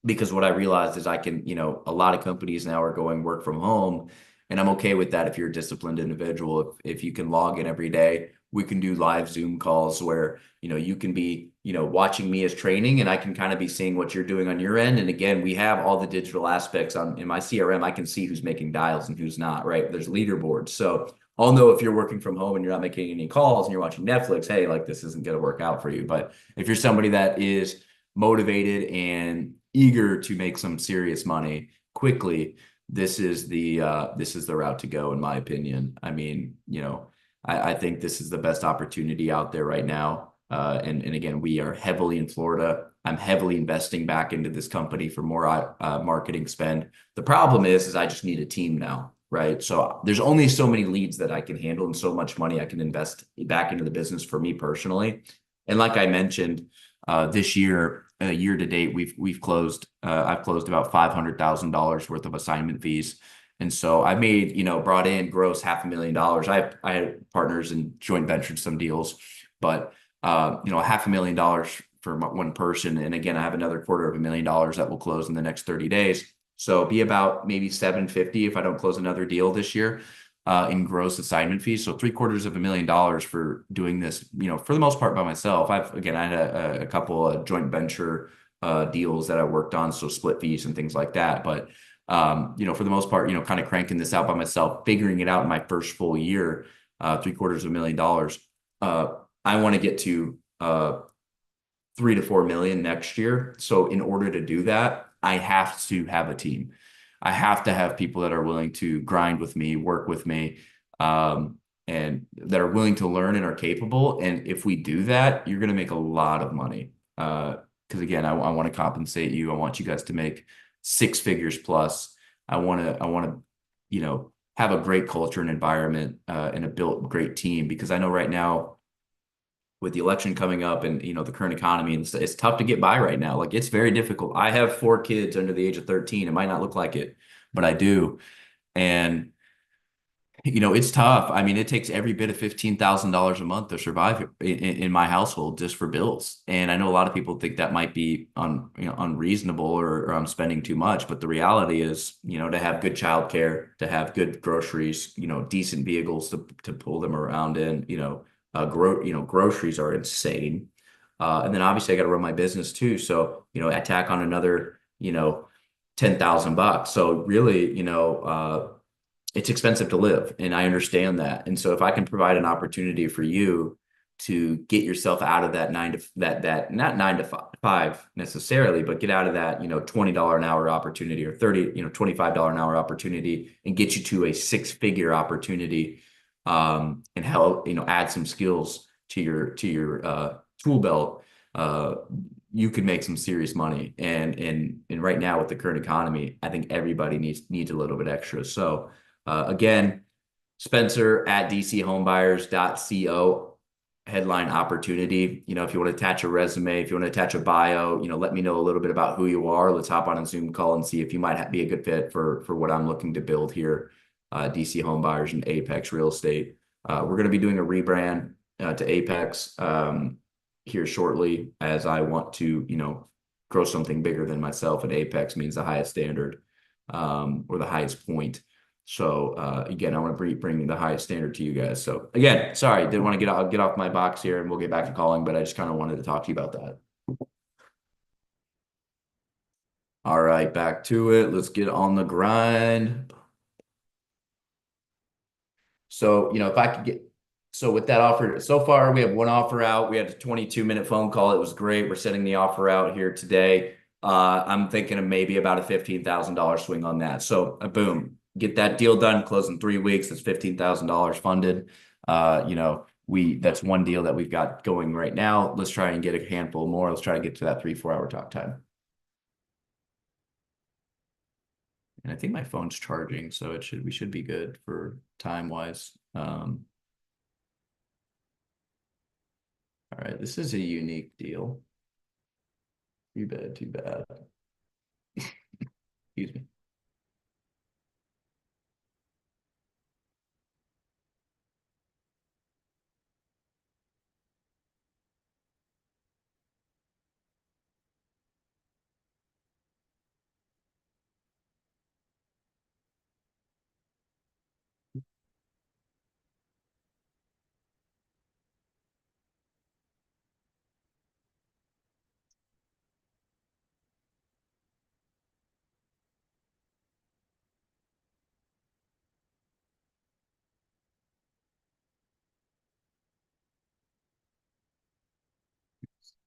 because what I realized is I can, a lot of companies now are going work from home, and I'm okay with that. If you're a disciplined individual, if you can log in every day, we can do live Zoom calls where, you can be, watching me as training, and I can kind of be seeing what you're doing on your end. And again, we have all the digital aspects in my CRM. I can see who's making dials and who's not, right? There's leaderboards. So I'll know if you're working from home and you're not making any calls and you're watching Netflix, hey, like this isn't going to work out for you. But if you're somebody that is motivated and eager to make some serious money quickly, this is the route to go, in my opinion. I mean, I think this is the best opportunity out there right now. And again, we are heavily in Florida. I'm heavily investing back into this company for more marketing spend. The problem is I just need a team now. right? So there's only so many leads that I can handle and so much money I can invest back into the business for me personally. And like I mentioned, this year, year to date, we've closed. I've closed about $500,000 worth of assignment fees, and so I made, brought in gross $500,000. I had partners and joint ventured some deals, but $500,000 for one person. And again, I have another $250,000 that will close in the next 30 days. So be about maybe 750 if I don't close another deal this year in gross assignment fees. So $750,000 for doing this, for the most part by myself. I had a couple of joint venture deals that I worked on, so split fees and things like that. But for the most part, kind of cranking this out by myself, figuring it out in my first full year, $750,000. I want to get to 3 to 4 million next year. So in order to do that, I have to have a team. I have to have people that are willing to grind with me, work with me, and that are willing to learn and are capable. And if we do that, you're going to make a lot of money. Because again, I want to compensate you. I want you guys to make six figures plus. I want to, have a great culture and environment, and a built great team, because I know right now with the election coming up and the current economy, and it's tough to get by right now. Like, it's very difficult. I have four kids under the age of 13. It might not look like it, but I do. And it's tough. I mean, it takes every bit of $15,000 a month to survive in my household just for bills. And I know a lot of people think that might be unreasonable, or I'm spending too much. But the reality is, to have good childcare, to have good groceries, decent vehicles to pull them around in, groceries are insane. And then obviously I got to run my business too. So, I tack on another, 10,000 bucks. So really, it's expensive to live, and I understand that. And so if I can provide an opportunity for you to get yourself out of that that not 9 to 5 necessarily, but get out of that, $20 an hour opportunity, or 30, $25 an hour opportunity, and get you to a six-figure opportunity, and help, add some skills to your tool belt, you could make some serious money. And right now with the current economy, I think everybody needs a little bit extra. So again, Spencer at dchomebuyers.co, headline opportunity. If you want to attach a resume, if you want to attach a bio, let me know a little bit about who you are. Let's hop on a Zoom call and see if you might be a good fit for what I'm looking to build here, DC Homebuyers and Apex Real Estate. We're going to be doing a rebrand to Apex here shortly, as I want to, grow something bigger than myself. And Apex means the highest standard, or the highest point. So again, I want to bring the highest standard to you guys. So again, sorry, didn't want to get off my box here, and we'll get back to calling, but I just kind of wanted to talk to you about that. All right, back to it. Let's get on the grind. So, if I could so with that offer, so far we have one offer out. We had a 22-minute phone call. It was great. We're setting the offer out here today. I'm thinking of maybe about a $15,000 swing on that. So boom, get that deal done, close in 3 weeks. That's $15,000 funded. That's one deal that we've got going right now. Let's try and get a handful more. Let's try to get to that 3-4 hour talk time. And I think my phone's charging, so we should be good for time wise. All right, this is a unique deal. Too bad, too bad. Excuse me.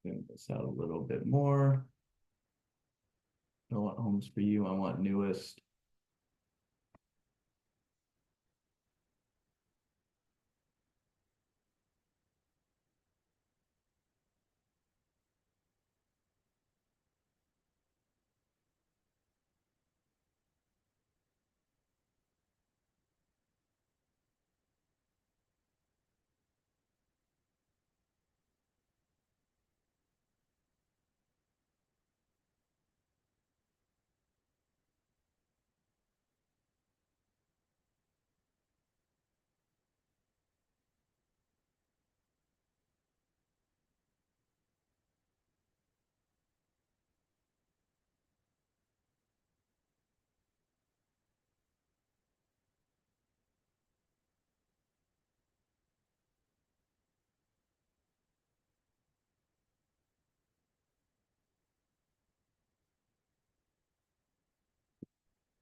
Zoom this out a little bit more. I don't want homes for you. I want newest.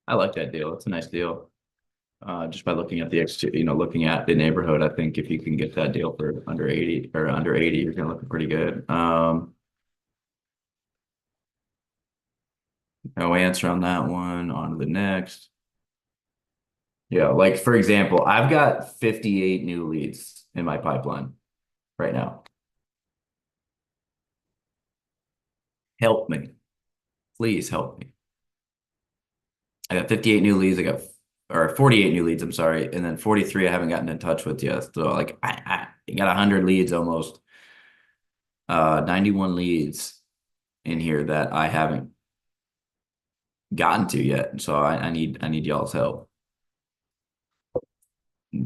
I like that deal. It's a nice deal. Just by looking at the looking at the neighborhood, I think if you can get that deal for under 80, you're gonna look pretty good. No answer on that one. On to the next. Yeah, like for example, I've got 58 new leads in my pipeline right now. Help me. Please help me. I got 58 new leads. Or 48 new leads, I'm sorry. And then 43 I haven't gotten in touch with yet. So like I got 100 leads almost, 91 leads in here that I haven't gotten to yet. So I need y'all's help.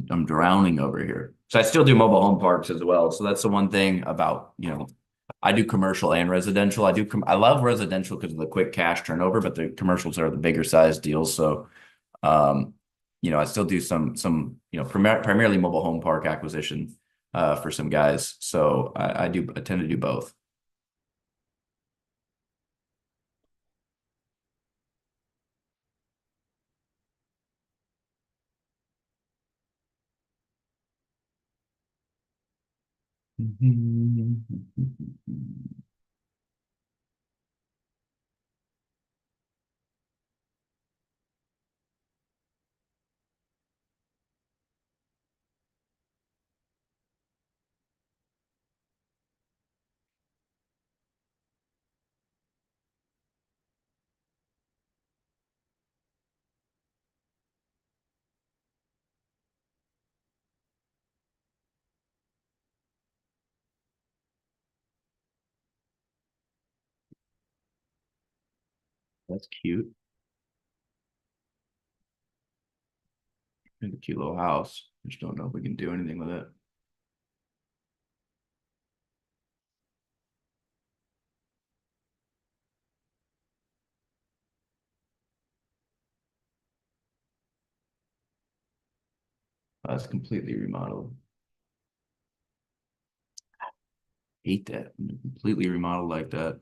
I'm drowning over here. So I still do mobile home parks as well. So that's the one thing about, I do commercial and residential. I love residential because of the quick cash turnover, but the commercials are the bigger size deals. So um, I still do primarily mobile home park acquisition for some guys. So I tend to do both. That's cute. And a cute little house. Just don't know if we can do anything with it. That's completely remodeled. Hate that. Completely remodeled like that.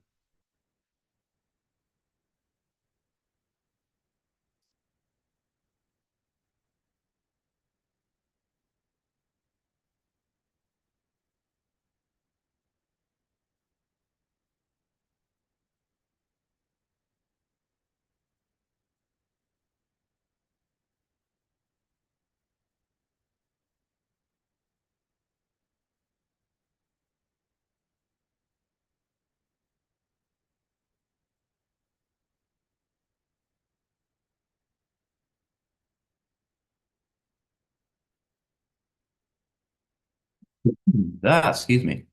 Excuse me.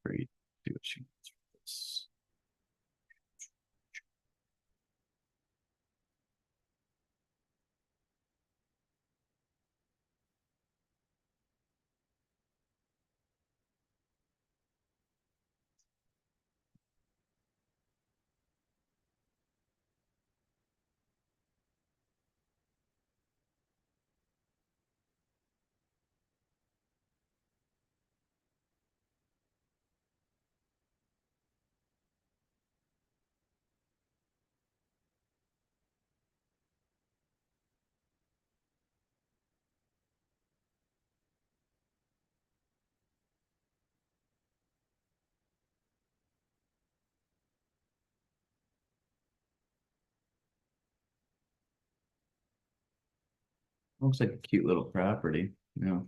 Great. Do what she wants for this. Looks like a cute little property. Yeah.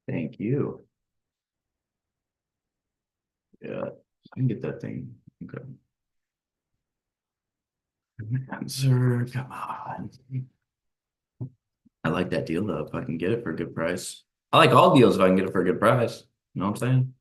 Thank you. Yeah, I can get that thing. Okay. Answer, come on. I like that deal though, if I can get it for a good price. I like all deals if I can get it for a good price. You know what I'm saying?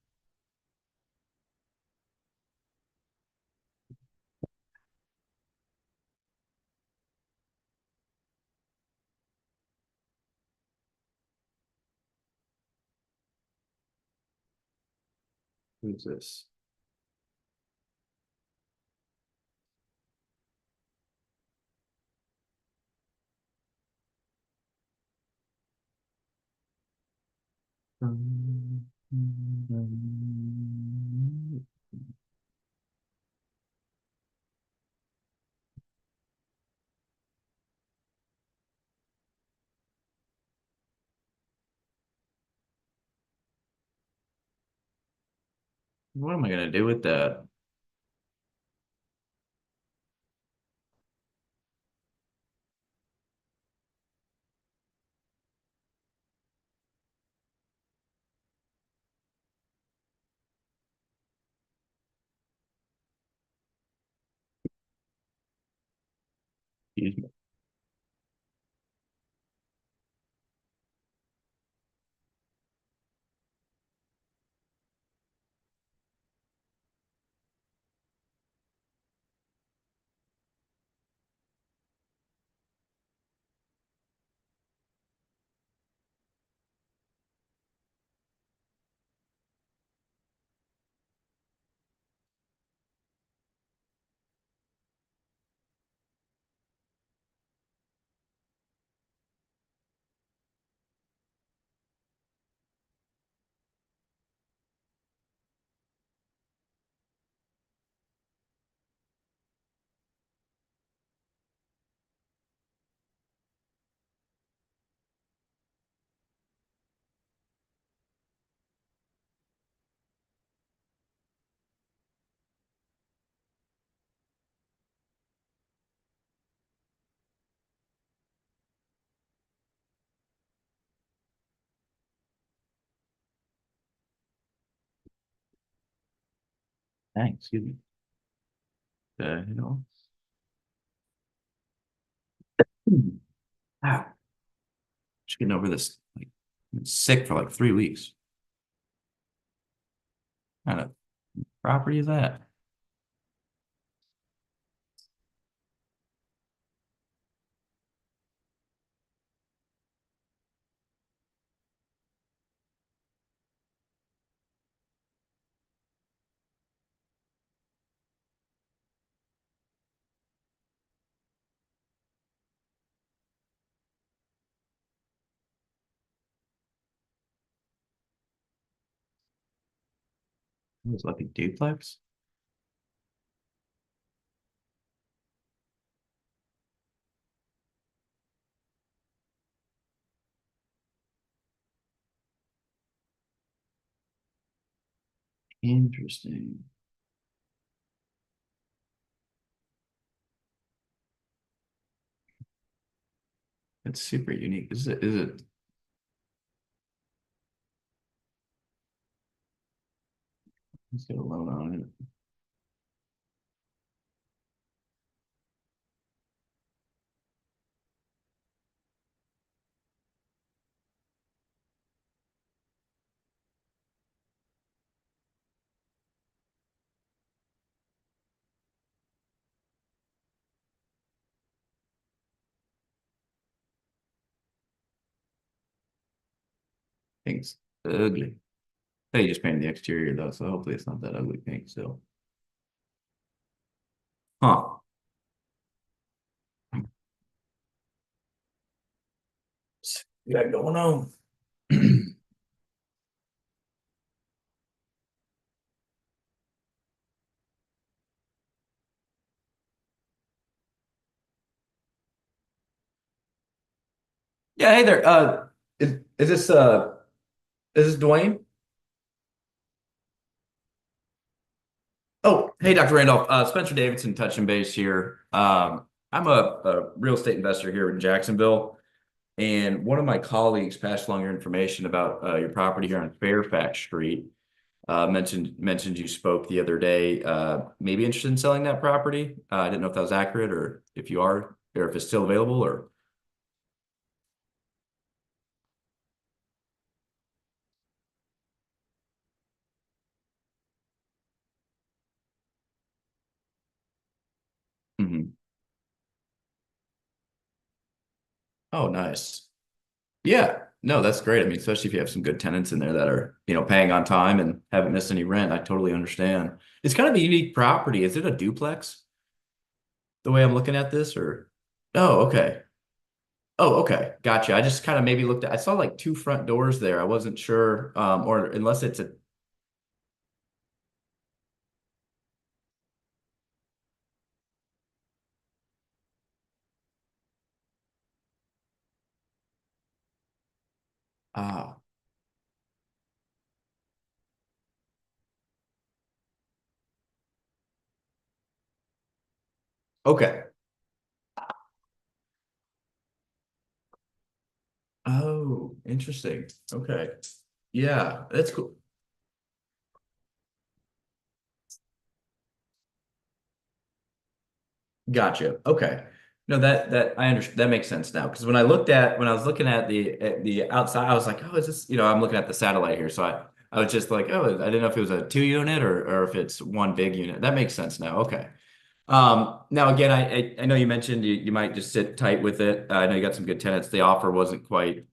Who's this? What am I gonna do with that? Excuse me. Thanks, excuse me. The hell? Ah, just getting over this. Like, I'm sick for like 3 weeks. What kind of property is that? It's like a duplex. Interesting. It's super unique. Is it Let's get a loan on it. Thing's ugly. They just painted the exterior though, so hopefully it's not that ugly pink still. Huh. You got going on. Yeah, hey there. Is this Dwayne? Oh, hey, Dr. Randolph. Spencer Davidson touching base here. I'm a real estate investor here in Jacksonville. And one of my colleagues passed along your information about your property here on Fairfax Street. Mentioned you spoke the other day. Maybe interested in selling that property. I didn't know if that was accurate or if you are, or if it's still available or. Mhm. Oh, nice. Yeah. No, that's great. I mean, especially if you have some good tenants in there that are, paying on time and haven't missed any rent. I totally understand. It's kind of a unique property. Is it a duplex the way I'm looking at this or? Oh, okay. Oh, okay. Gotcha. I just kind of maybe looked at, I saw like two front doors there. I wasn't sure, or unless it's a, ah, okay. Oh, interesting. Okay. Yeah, that's cool. Gotcha. Okay. No, that I understand. That makes sense now. Because when I was looking at the outside, I was like, oh, is this, I'm looking at the satellite here. So I was just like, oh, I didn't know if it was a two unit or if it's one big unit. That makes sense now. Okay. Now again, I know you mentioned you might just sit tight with it. I know you got some good tenants. The offer wasn't quite,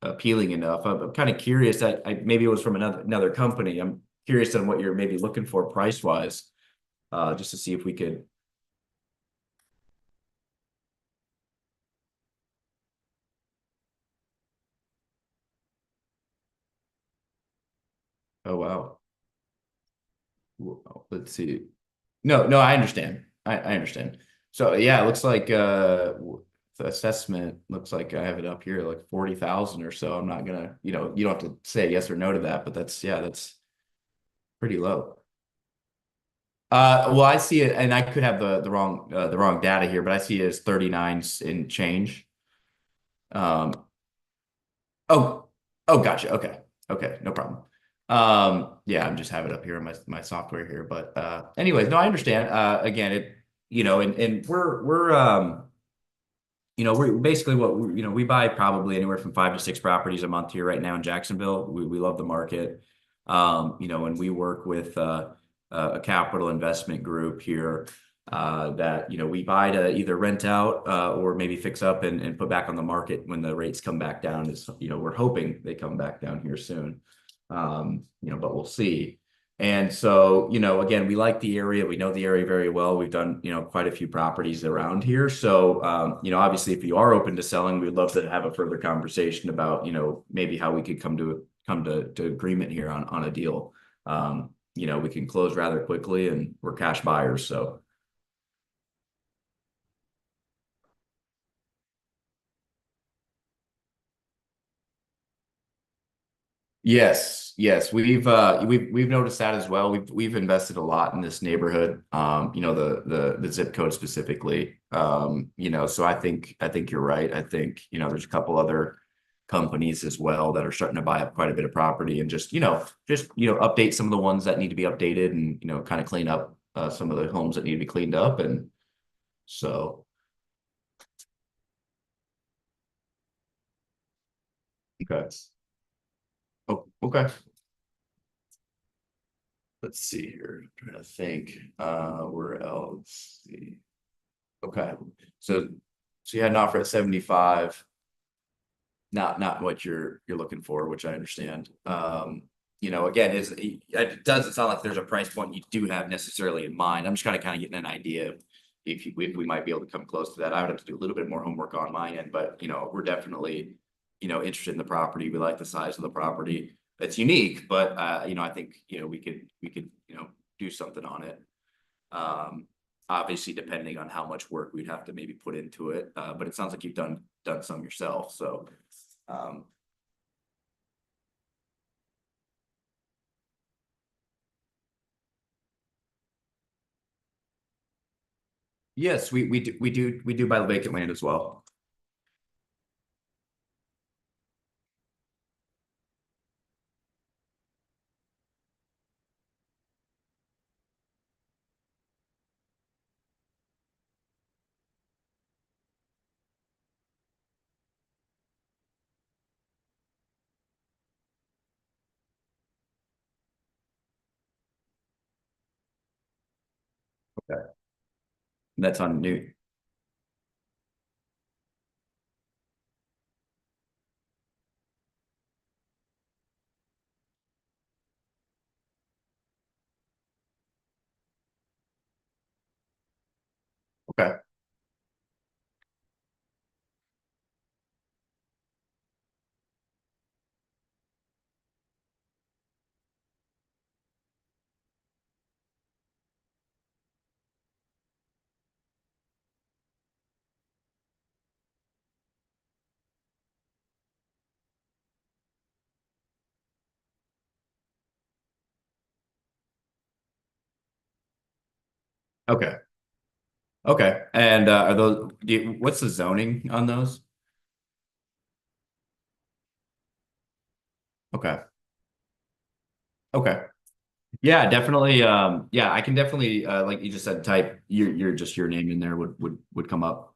appealing enough. I'm kind of curious. Maybe it was from another company. I'm curious on what you're maybe looking for price wise, just to see if we could. Oh wow. Let's see. No, no, I understand. I understand. So yeah, it looks like the assessment looks like I have it up here like 40,000 or so. I'm not gonna, you don't have to say yes or no to that, but that's pretty low. Well, I see it, and I could have the wrong data here, but I see it as 39 in change. Um, oh, oh, gotcha. Okay, okay, no problem. Yeah, I'm just have it up here in my software here, but anyways, no, I understand. Again, and we're basically we buy probably anywhere from 5 to 6 properties a month here right now in Jacksonville. We love the market. And we work with a capital investment group here that we buy to either rent out or maybe fix up and put back on the market when the rates come back down. We're hoping they come back down here soon. But we'll see. And so, again, we like the area. We know the area very well. We've done, quite a few properties around here. So, obviously, if you are open to selling, we'd love to have a further conversation about, maybe how we could come to agreement here on a deal. We can close rather quickly, and we're cash buyers. So, yes, yes, we've noticed that as well. We've invested a lot in this neighborhood. The zip code specifically. So I think you're right. I think there's a couple other companies as well that are starting to buy up quite a bit of property and just update some of the ones that need to be updated and kind of clean up some of the homes that need to be cleaned up and so okay. Oh, okay. Let's see here. I'm trying to think. Where else? Let's see. Okay. So so you had an offer at 75, not what you're looking for, which I understand. Again, it doesn't sound like there's a price point you do have necessarily in mind. I'm just kind of getting an idea if we might be able to come close to that. I would have to do a little bit more homework on my end, but we're definitely, interested in the property. We like the size of the property. It's unique, but I think, we could, do something on it. Um, Obviously, depending on how much work we'd have to maybe put into it. But it sounds like you've done some yourself. So, um, yes, we do buy the vacant land as well. That's on new. Okay. Okay. Okay. And are those, what's the zoning on those? Okay. Okay. Yeah, definitely. Yeah, I can definitely like you just said, type just your name in there would come up.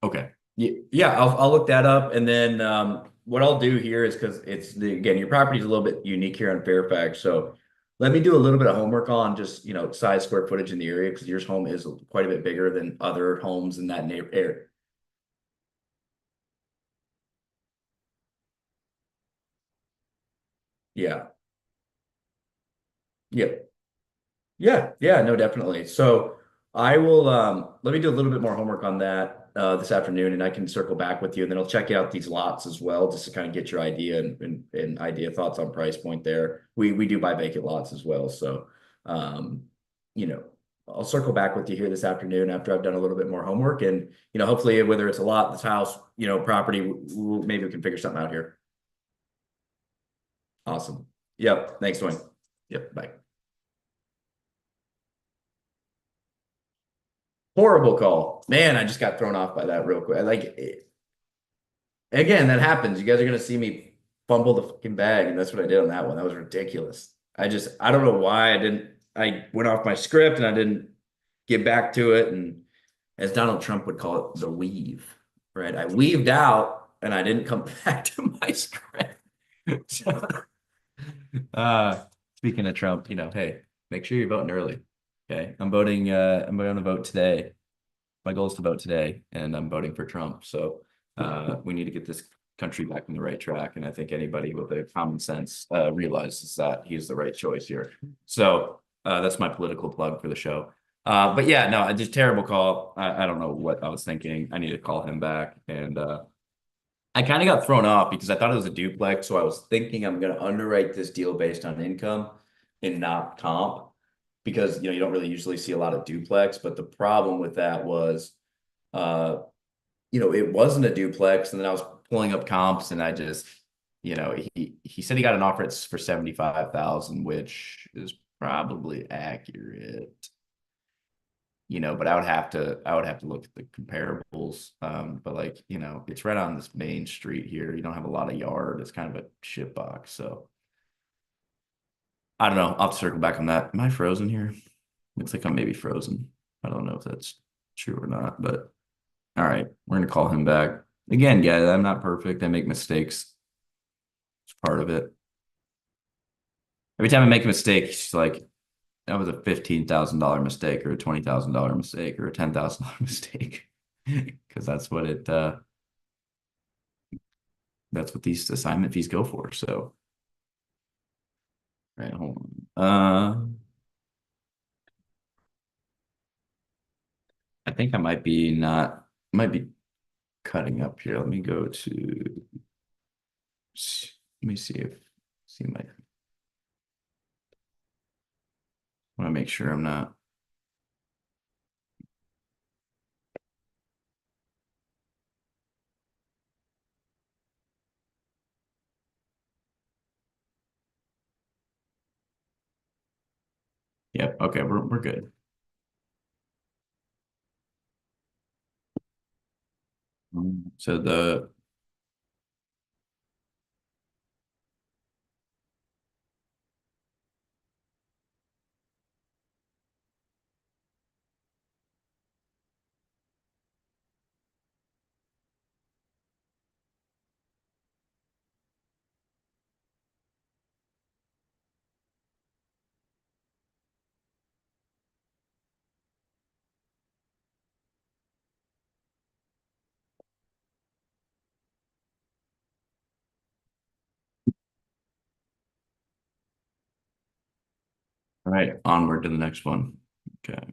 Okay. Yeah, I'll look that up, and then what I'll do here is because it's again your property is a little bit unique here in Fairfax, so let me do a little bit of homework on just size square footage in the area because your home is quite a bit bigger than other homes in that neighbor area. Yeah. Yeah. Yeah, yeah, no, definitely. So I will let me do a little bit more homework on that this afternoon and I can circle back with you and then I'll check out these lots as well just to kind of get your idea and idea thoughts on price point there. We do buy vacant lots as well. So um, you know, I'll circle back with you here this afternoon after I've done a little bit more homework and hopefully whether it's a lot, this house, property, maybe we can figure something out here. Awesome. Yep. Thanks, Dwayne. Yep. Bye. Horrible call. Man, I just got thrown off by that real quick. Again, that happens. You guys are gonna see me fumble the fucking bag, and that's what I did on that one. That was ridiculous. I don't know why I went off my script and I didn't get back to it. And as Donald Trump would call it, the weave, right? I weaved out and I didn't come back to my script. So, uh, speaking of Trump, hey, make sure you're voting early. Okay. I'm going to vote today. My goal is to vote today, and I'm voting for Trump. So we need to get this country back on the right track. And I think anybody with a common sense realizes that he's the right choice here. So that's my political plug for the show. But yeah, no, just terrible call. I don't know what I was thinking. I need to call him back. And I kind of got thrown off because I thought it was a duplex. So I was thinking I'm going to underwrite this deal based on income and not comp because you don't really usually see a lot of duplex. But the problem with that was uh, it wasn't a duplex. And then I was pulling up comps and I just, he said he got an offer for 75,000, which is probably accurate, but I would have to look at the comparables. But like, it's right on this main street here. You don't have a lot of yard. It's kind of a shit box. So I don't know. I'll have to circle back on that. Am I frozen here? Looks like I'm maybe frozen. I don't know if that's true or not, but all right, we're gonna call him back. Again, yeah, I'm not perfect. I make mistakes. It's part of it. Every time I make a mistake, it's like that was a $15,000 mistake or a $20,000 mistake or a $10,000 mistake. Because that's what these assignment fees go for. So, right, hold on. I think I might be cutting up here. Let me go to let me see my want to make sure I'm not. Yep. Okay, we're good. So the All right, onward to the next one. Okay.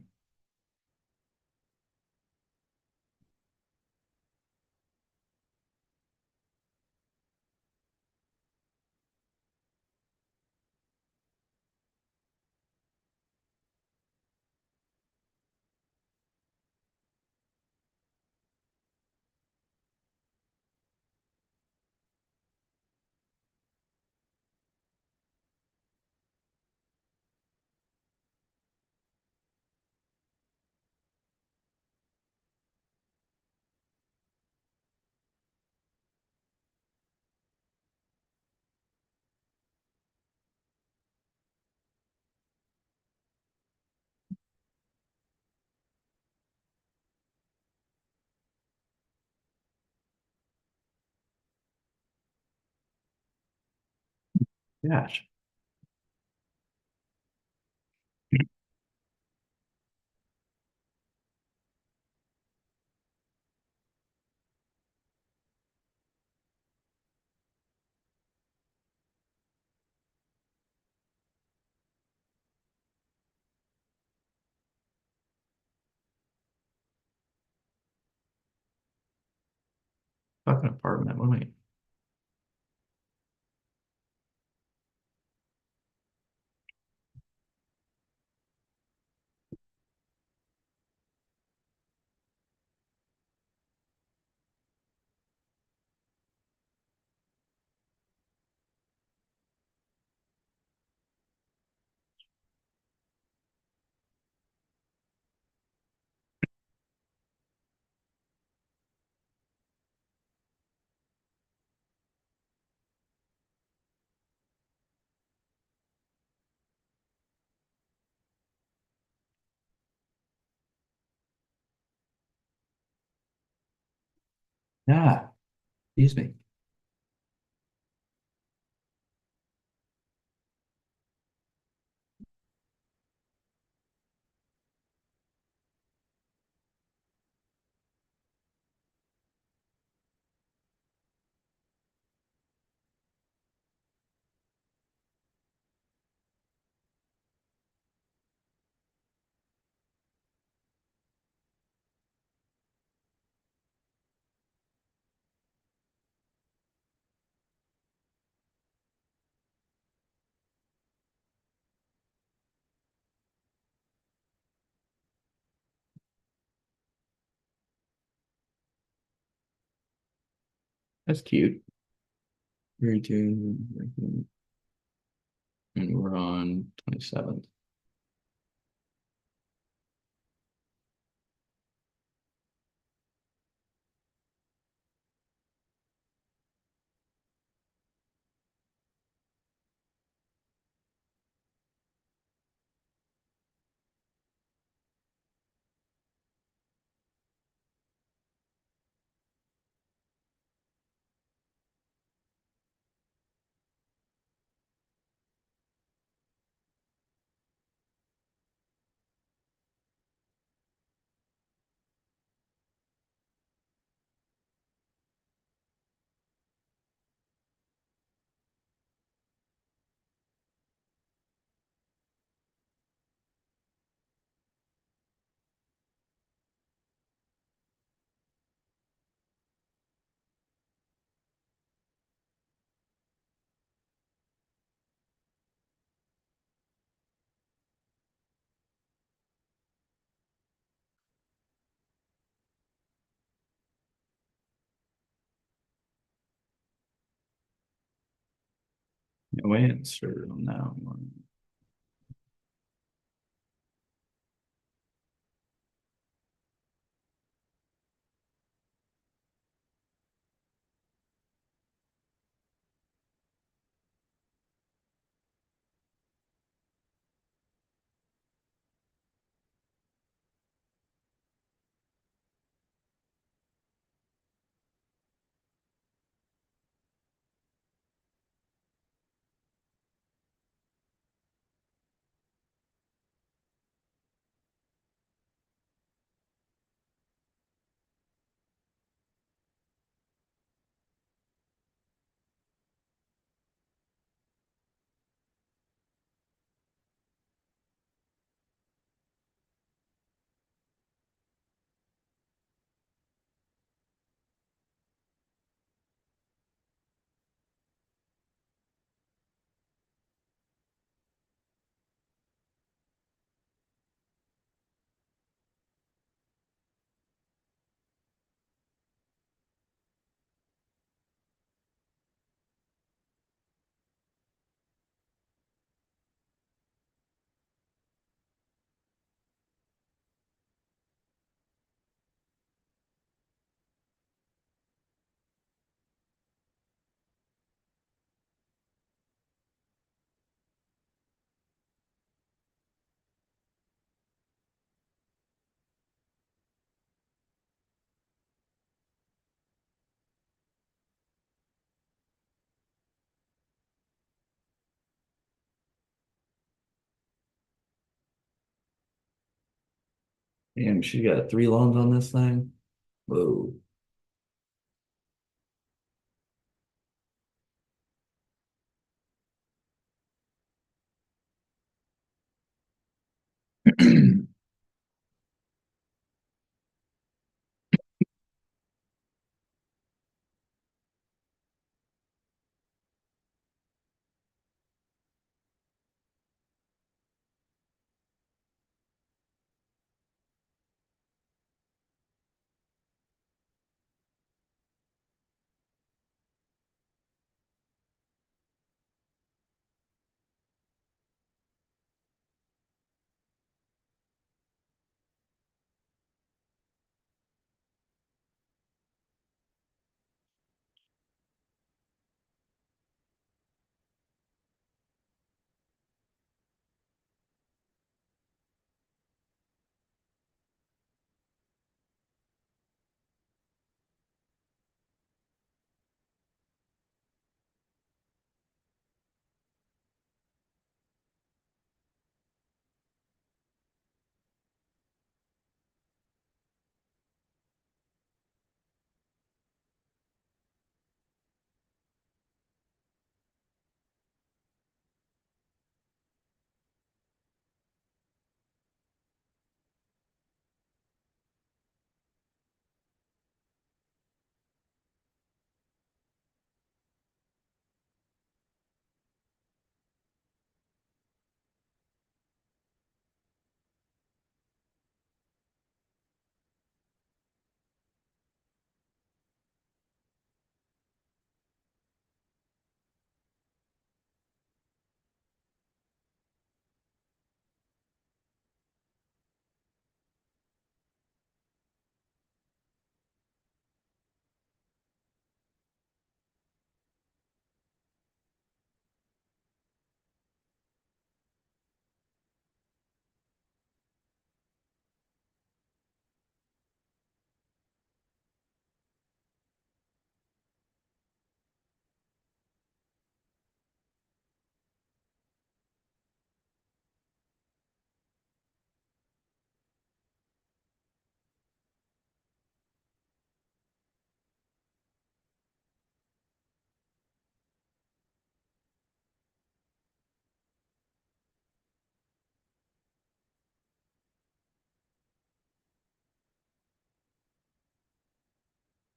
Gosh, fucking apartment. Wait. Yeah, excuse me. That's cute. 32, and we're on 27th. No answer on that one. Damn, she got three loans on this thing. Whoa.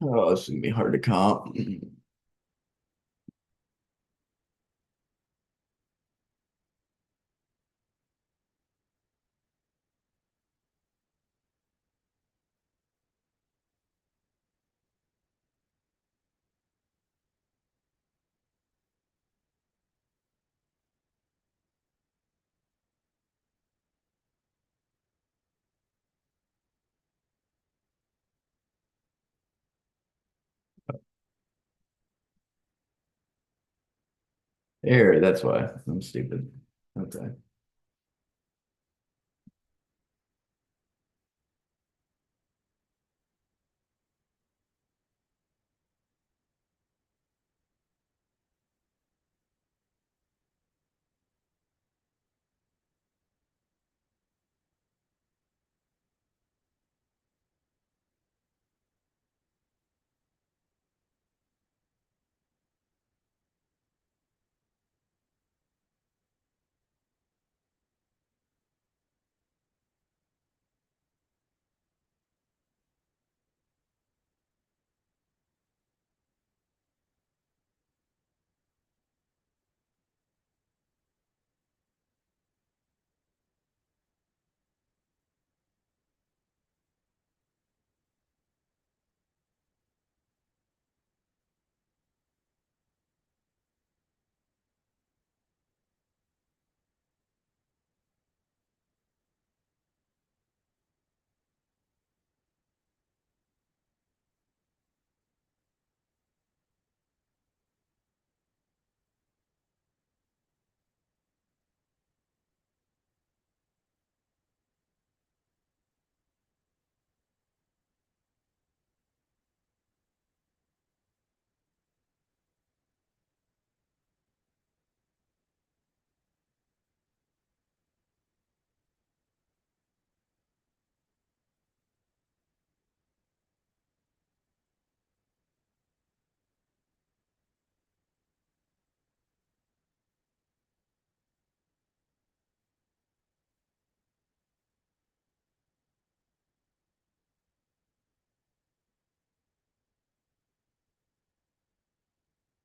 Oh, this is gonna be hard to comp. Here, that's why I'm stupid. Okay.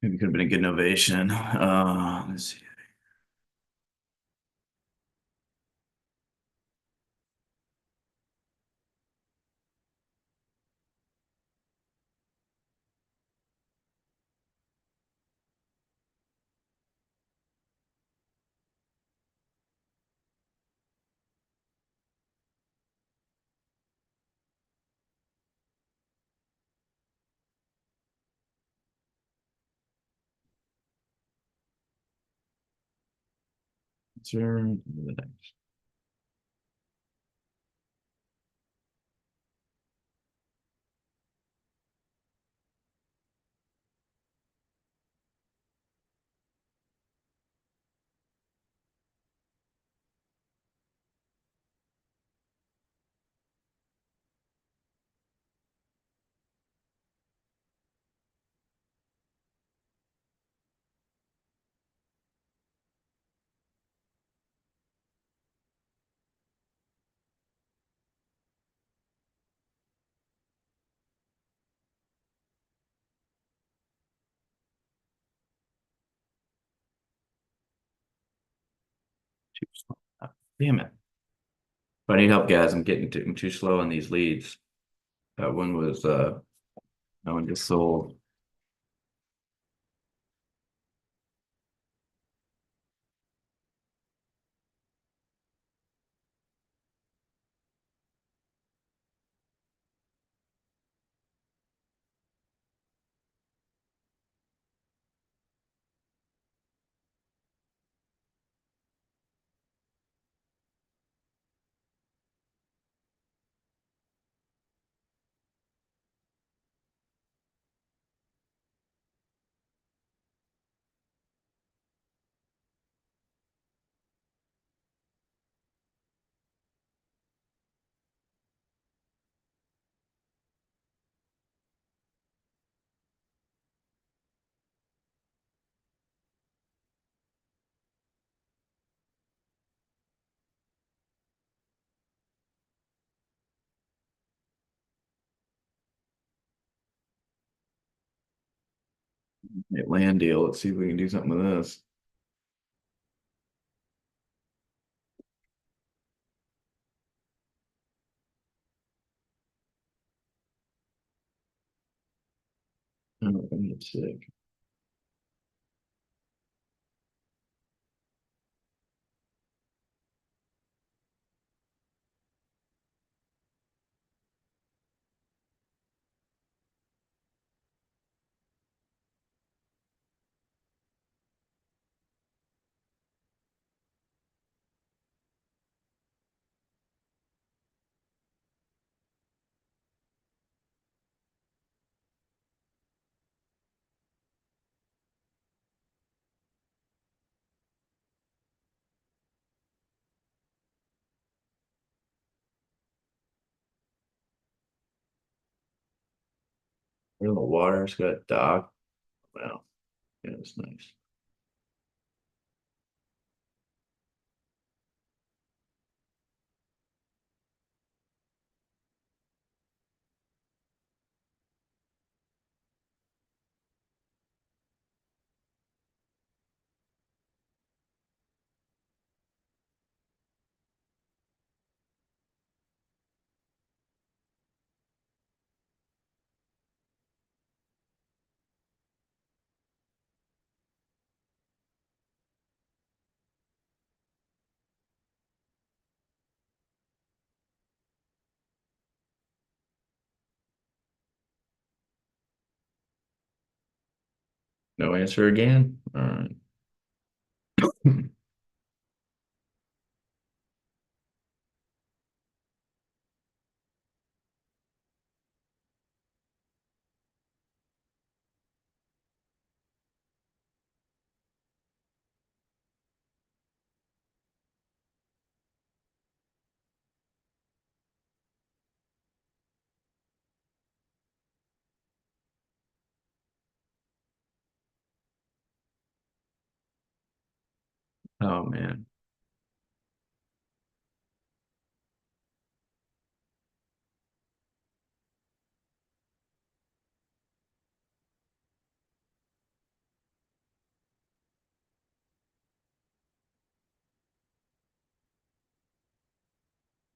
Maybe could have been a good innovation. Let's see. Turn to the next. Too slow. Damn it. If I need help, guys, I'm too slow on these leads. That one was that one just sold. Land deal. Let's see if we can do something with this. I'm gonna get sick. The water's got a dock. Wow. Yeah, it's nice. No answer again. All right. Oh man.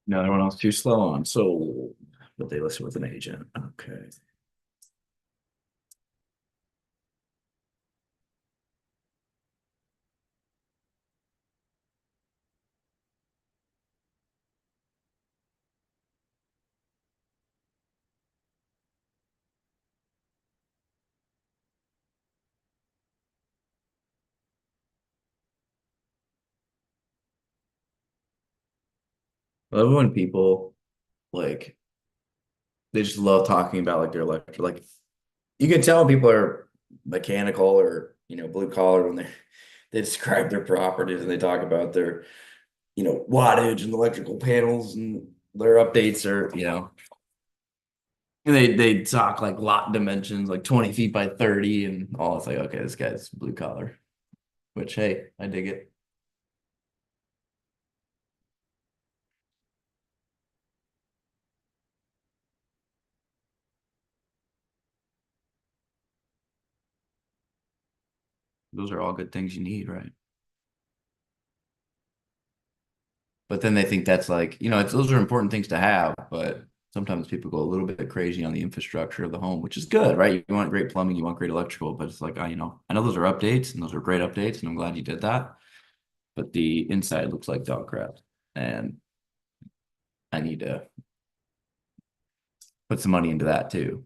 No, everyone else too slow on sold, but they listen with an agent. Okay. I love when people like they just love talking about like their electric. Like you can tell when people are mechanical or blue collar when they describe their properties and they talk about their wattage and electrical panels and their updates are and they talk like lot dimensions like 20 feet by 30 and all. It's like, okay, this guy's blue collar, which hey, I dig it. Those are all good things you need, right? But then they think that's like, those are important things to have, but sometimes people go a little bit crazy on the infrastructure of the home, which is good, right? You want great plumbing, you want great electrical, but it's like, I know those are updates and those are great updates, and I'm glad you did that. But the inside looks like dog crap, and I need to put some money into that too.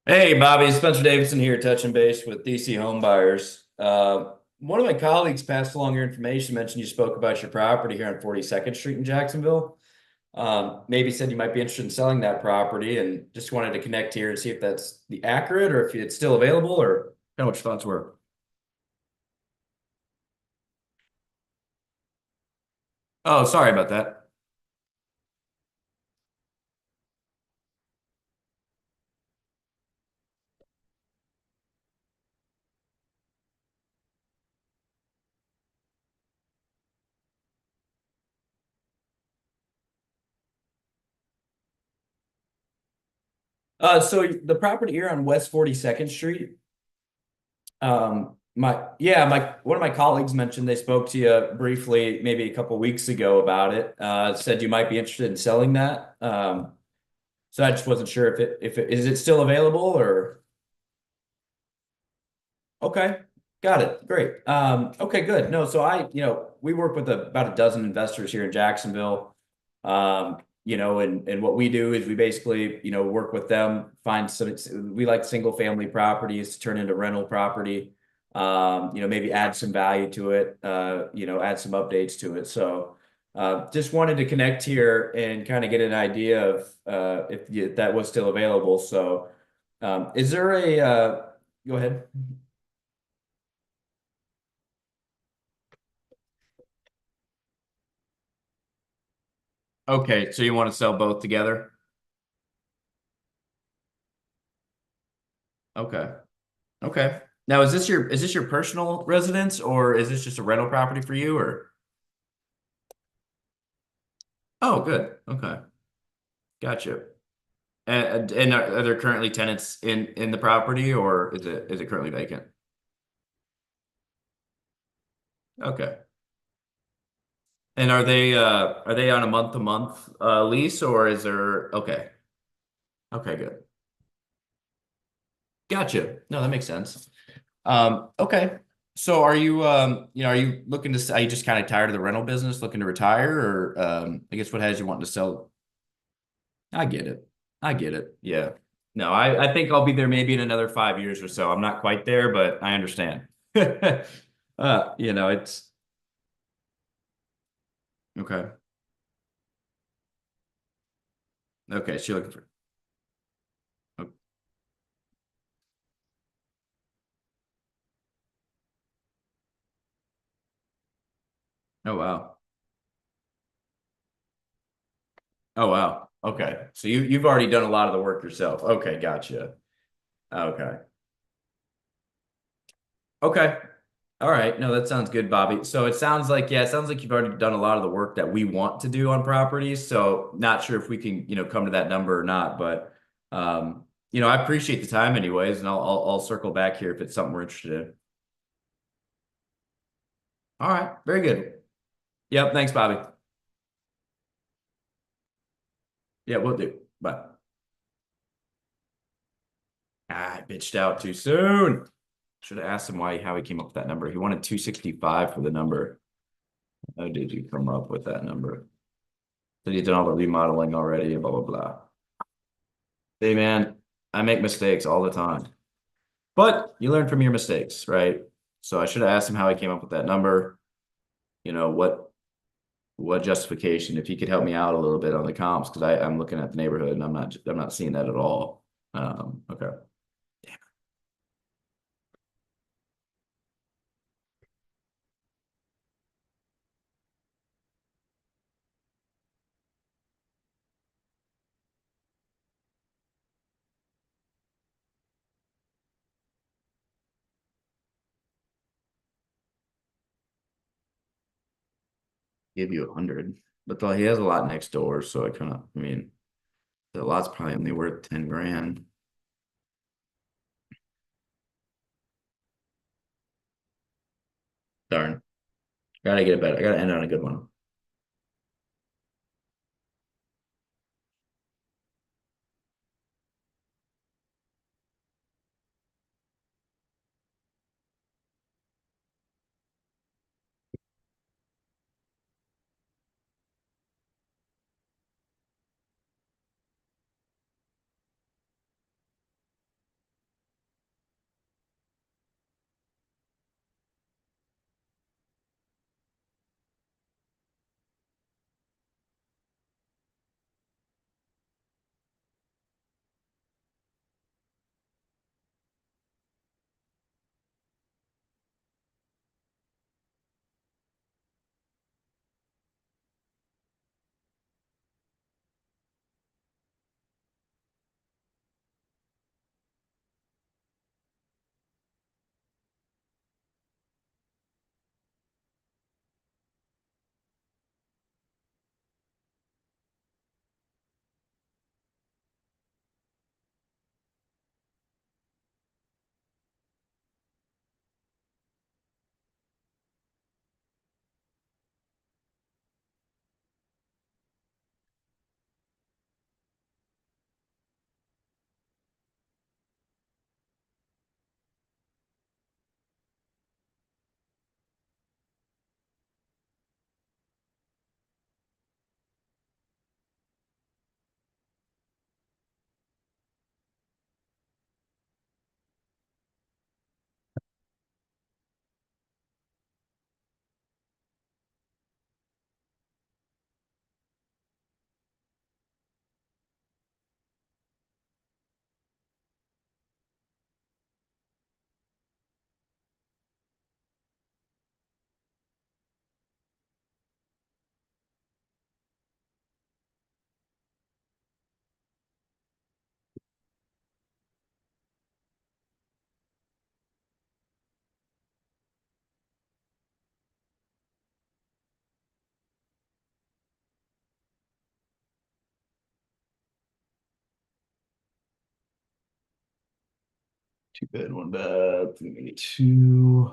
Hey, Bobby, Spencer Davidson here, touching base with DC Home Buyers. One of my colleagues passed along your information, mentioned you spoke about your property here on 42nd Street in Jacksonville. Maybe said you might be interested in selling that property and just wanted to connect here and see if that's the accurate or if it's still available or kind of what your thoughts were. Oh, sorry about that. So the property here on West 42nd Street, my one of my colleagues mentioned they spoke to you briefly maybe a couple weeks ago about it. Said you might be interested in selling that. So I just wasn't sure if it is it still available or okay, got it. Great. Okay, good. No, so we work with about a dozen investors here in Jacksonville. And what we do is we basically, work with them, find some, we like single family properties to turn into rental property. Maybe add some value to it, add some updates to it. So, just wanted to connect here and kind of get an idea of if that was still available. So, is there go ahead. Okay, so you want to sell both together? Okay. Okay. Now, is this your personal residence or is this just a rental property for you or? Oh, good. Okay. Gotcha. And are there currently tenants in the property or is it currently vacant? Okay. And are they on a month to month lease or is there okay. Okay, good. Gotcha. No, that makes sense. Okay. So are you looking to, are you just kind of tired of the rental business, looking to retire, or I guess what has you wanting to sell? I get it. I get it. Yeah. No, I think I'll be there maybe in another 5 years or so. I'm not quite there, but I understand. It's okay. Okay, so you're looking for oh, oh wow. Oh wow. Okay. So you've already done a lot of the work yourself. Okay, gotcha. Okay. Okay. All right. No, that sounds good, Bobby. So it sounds like, yeah, it sounds like you've already done a lot of the work that we want to do on properties. So not sure if we can, come to that number or not, but I appreciate the time anyways, and I'll circle back here if it's something we're interested in. All right. Very good. Yep. Thanks, Bobby. Yeah, we'll do. Bye. I bitched out too soon. Should have asked him how he came up with that number. He wanted 265 for the number. How did you come up with that number? Said he'd done all the remodeling already, blah, blah, blah. Hey man, I make mistakes all the time. But you learn from your mistakes, right? So I should have asked him how he came up with that number. What justification, if he could help me out a little bit on the comps, because I'm looking at the neighborhood and I'm not seeing that at all. Okay. Give you 100. But though he has a lot next door, so I mean, the lot's probably only worth 10 grand. Darn. Gotta get it better. I gotta end on a good one. Good, one bad. 382.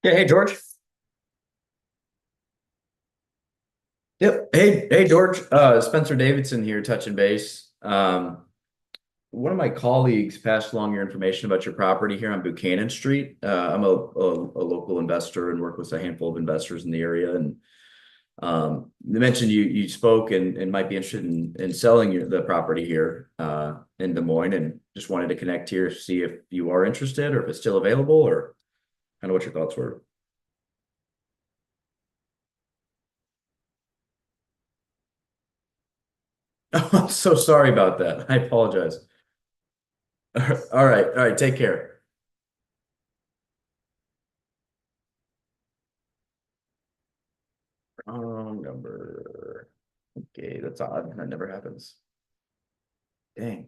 Yeah, hey George. Yep. Hey George. Spencer Davidson here, touching base. One of my colleagues passed along your information about your property here on Buchanan Street. I'm a local investor and work with a handful of investors in the area. And they mentioned you spoke and might be interested in selling the property here in Des Moines, and just wanted to connect here, see if you are interested or if it's still available, or kind of what your thoughts were. I'm so sorry about that. I apologize. All right. All right. Take care. Wrong number. Okay, that's odd. That never happens. Dang.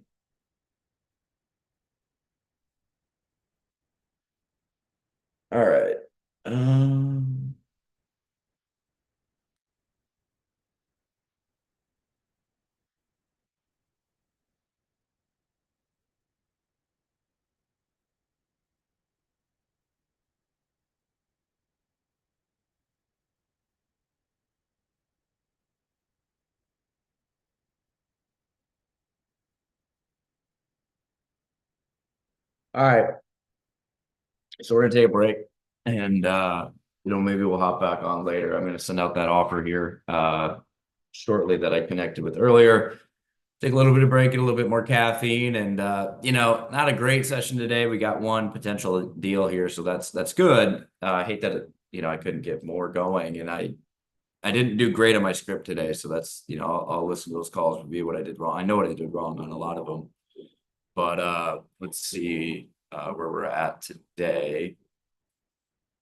All right. Um, all right. So we're gonna take a break, and maybe we'll hop back on later. I'm gonna send out that offer here shortly that I connected with earlier. Take a little bit of break, get a little bit more caffeine, and not a great session today. We got one potential deal here, so that's good. I hate that I couldn't get more going, and I didn't do great on my script today, so that's I'll listen to those calls, review what I did wrong. I know what I did wrong on a lot of them, but let's see where we're at today.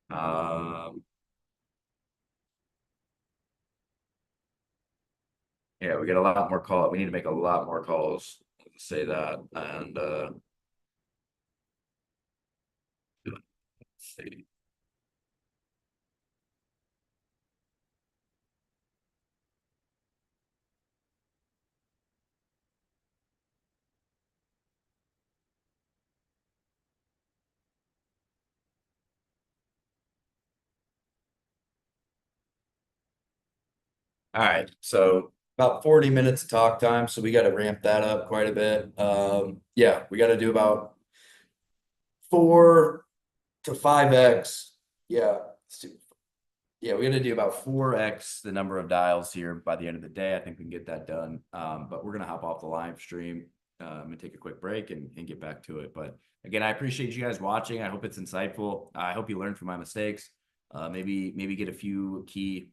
Um, yeah, we get a lot more call. We need to make a lot more calls. Let's say that, and let's see. All right, so about 40 minutes of talk time, so we got to ramp that up quite a bit. Yeah, we got to do about 4 to 5x. Yeah, yeah, we're gonna do about 4x the number of dials here by the end of the day. I think we can get that done. But we're gonna hop off the live stream and take a quick break and get back to it. But again, I appreciate you guys watching. I hope it's insightful. I hope you learned from my mistakes. Maybe get a few key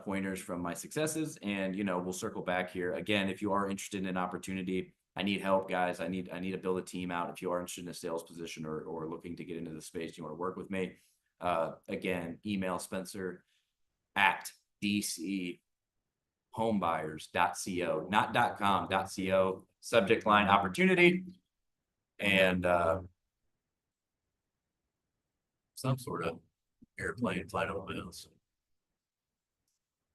pointers from my successes, and we'll circle back here again. If you are interested in an opportunity, I need help, guys. I need to build a team out. If you are interested in a sales position or looking to get into the space, you want to work with me. Again, email Spencer at dchomebuyers.co, not .com.co. Subject line opportunity, and some sort of airplane flight over the hills.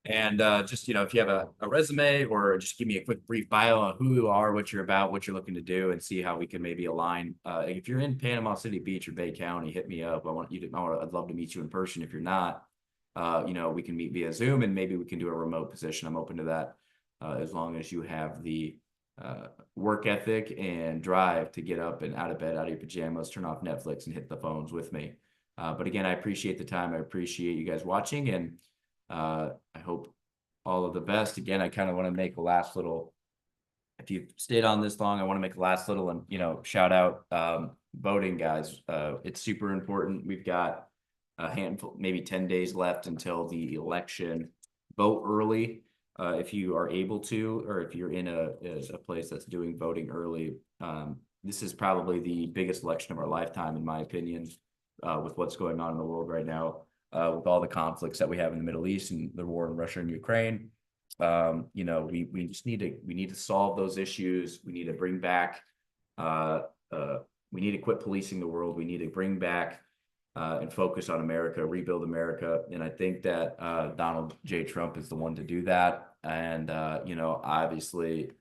And just, if you have a resume, or just give me a quick brief bio on who you are, what you're about, what you're looking to do, and see how we can maybe align. If you're in Panama City Beach or Bay County, hit me up. I'd love to meet you in person. If you're not, we can meet via Zoom, and maybe we can do a remote position. I'm open to that, as long as you have the work ethic and drive to get up and out of bed, out of your pajamas, turn off Netflix, and hit the phones with me. But again, I appreciate the time. I appreciate you guys watching, and I hope all of the best. Again, I kind of want to make a last little, if you've stayed on this long, I want to make a last little, and, shout out voting, guys. It's super important. We've got a handful, maybe 10 days left until the election. Vote early if you are able to, or if you're in a place that's doing voting early. This is probably the biggest election of our lifetime, in my opinion, with what's going on in the world right now, with all the conflicts that we have in the Middle East and the war in Russia and Ukraine. We just need to solve those issues. We need to bring back, we need to quit policing the world. We need to bring back and focus on America, rebuild America. And I think that Donald J. Trump is the one to do that. And obviously,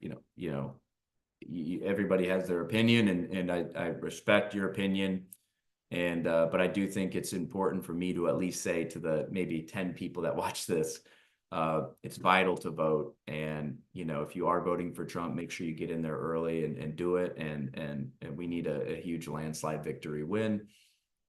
everybody has their opinion, and I respect your opinion. And but I do think it's important for me to at least say to the maybe 10 people that watch this, it's vital to vote. And if you are voting for Trump, make sure you get in there early and do it. And we need a huge landslide victory win.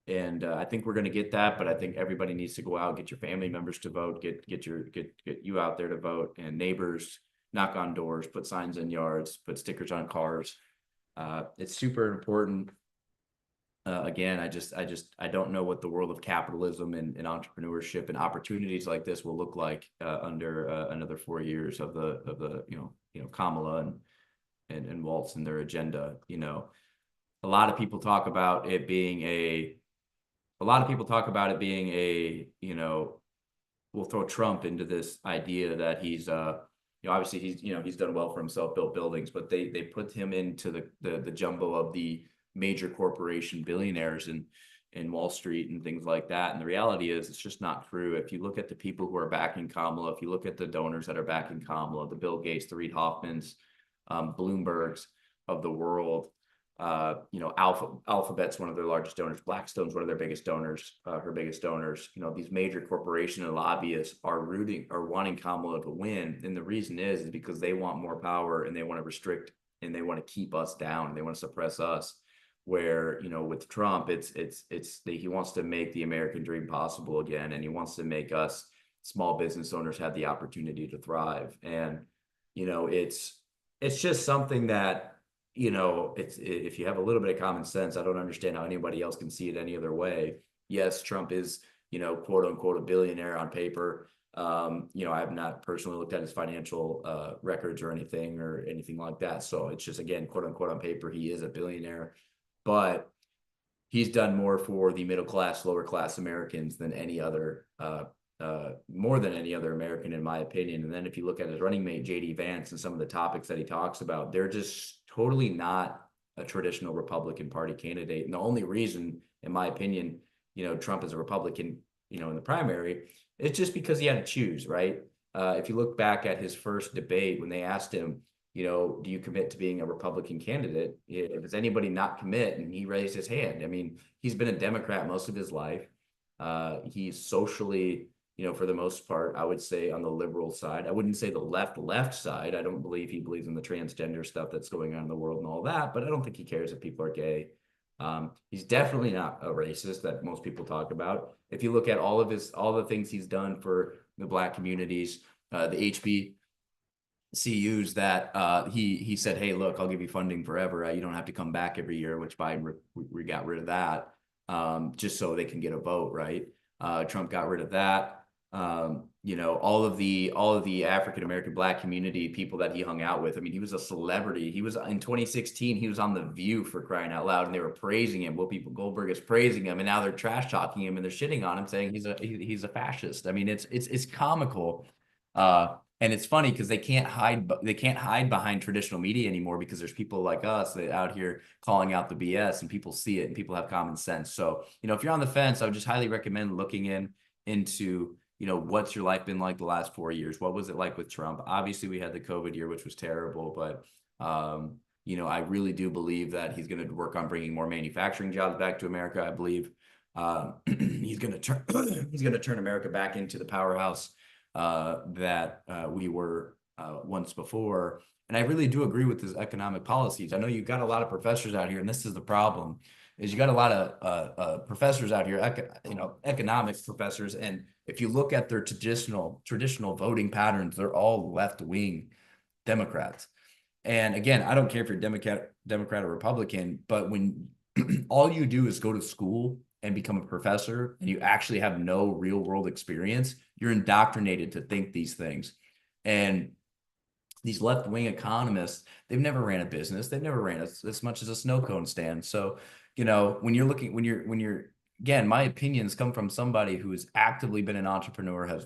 And I think we're going to get that, but I think everybody needs to go out, get your family members to vote, get you out there to vote, and neighbors, knock on doors, put signs in yards, put stickers on cars. It's super important. Again, I don't know what the world of capitalism and entrepreneurship and opportunities like this will look like under another 4 years of the Kamala and Waltz and their agenda. A lot of people talk about it being we'll throw Trump into this idea that he's obviously he's done well for himself, built buildings, but they put him into the jumbo of the major corporation billionaires in Wall Street and things like that. And the reality is, it's just not true. If you look at the people who are backing Kamala, if you look at the donors that are backing Kamala, the Bill Gates, the Reid Hoffmans, Bloomberg's of the world, Alphabet's one of their largest donors, Blackstone's one of their biggest donors, her biggest donors. These major corporation and lobbyists are wanting Kamala to win. And the reason is because they want more power, and they want to restrict, and they want to keep us down, and they want to suppress us. Where with Trump, he wants to make the American dream possible again, and he wants to make us small business owners have the opportunity to thrive. And it's just something that if you have a little bit of common sense, I don't understand how anybody else can see it any other way. Yes, Trump is quote unquote a billionaire on paper. I have not personally looked at his financial records or anything like that. So it's just, again, quote unquote on paper, he is a billionaire. But he's done more for the middle class, lower class Americans than any other, more than any other American, in my opinion. And then if you look at his running mate, J.D. Vance, and some of the topics that he talks about, they're just totally not a traditional Republican Party candidate. And the only reason, in my opinion, Trump is a Republican, in the primary, it's just because he had to choose, right? If you look back at his first debate, when they asked him, do you commit to being a Republican candidate? Does anybody not commit? And he raised his hand. I mean, he's been a Democrat most of his life. He's socially, for the most part, I would say on the liberal side. I wouldn't say the left side. I don't believe he believes in the transgender stuff that's going on in the world and all that, but I don't think he cares if people are gay. He's definitely not a racist that most people talk about. If you look at all the things he's done for the Black communities, the HBCUs that he said, hey, look, I'll give you funding forever. You don't have to come back every year, which Biden we got rid of that, just so they can get a vote, right? Trump got rid of that. All of the African American Black community people that he hung out with. I mean, he was a celebrity. He was in 2016. He was on The View, for crying out loud, and they were praising him. Whoopi Goldberg is praising him, and now they're trash talking him and they're shitting on him, saying he's a fascist. I mean, it's comical. And it's funny because they can't hide behind traditional media anymore, because there's people like us that out here calling out the BS, and people see it, and people have common sense. So, if you're on the fence, I would just highly recommend looking into what's your life been like the last 4 years? What was it like with Trump? Obviously, we had the COVID year, which was terrible, but I really do believe that he's going to work on bringing more manufacturing jobs back to America. I believe he's going to turn he's going to turn America back into the powerhouse that we were once before. And I really do agree with his economic policies. I know you've got a lot of professors out here, and this is the problem: is you got a lot of professors out here, economics professors, and if you look at their traditional voting patterns, they're all left wing Democrats. And again, I don't care if you're Democrat or Republican, but when all you do is go to school and become a professor and you actually have no real world experience, you're indoctrinated to think these things. And these left wing economists, they've never ran a business. They've never ran as much as a snow cone stand. So, when you're again, my opinions come from somebody who has actively been an entrepreneur, has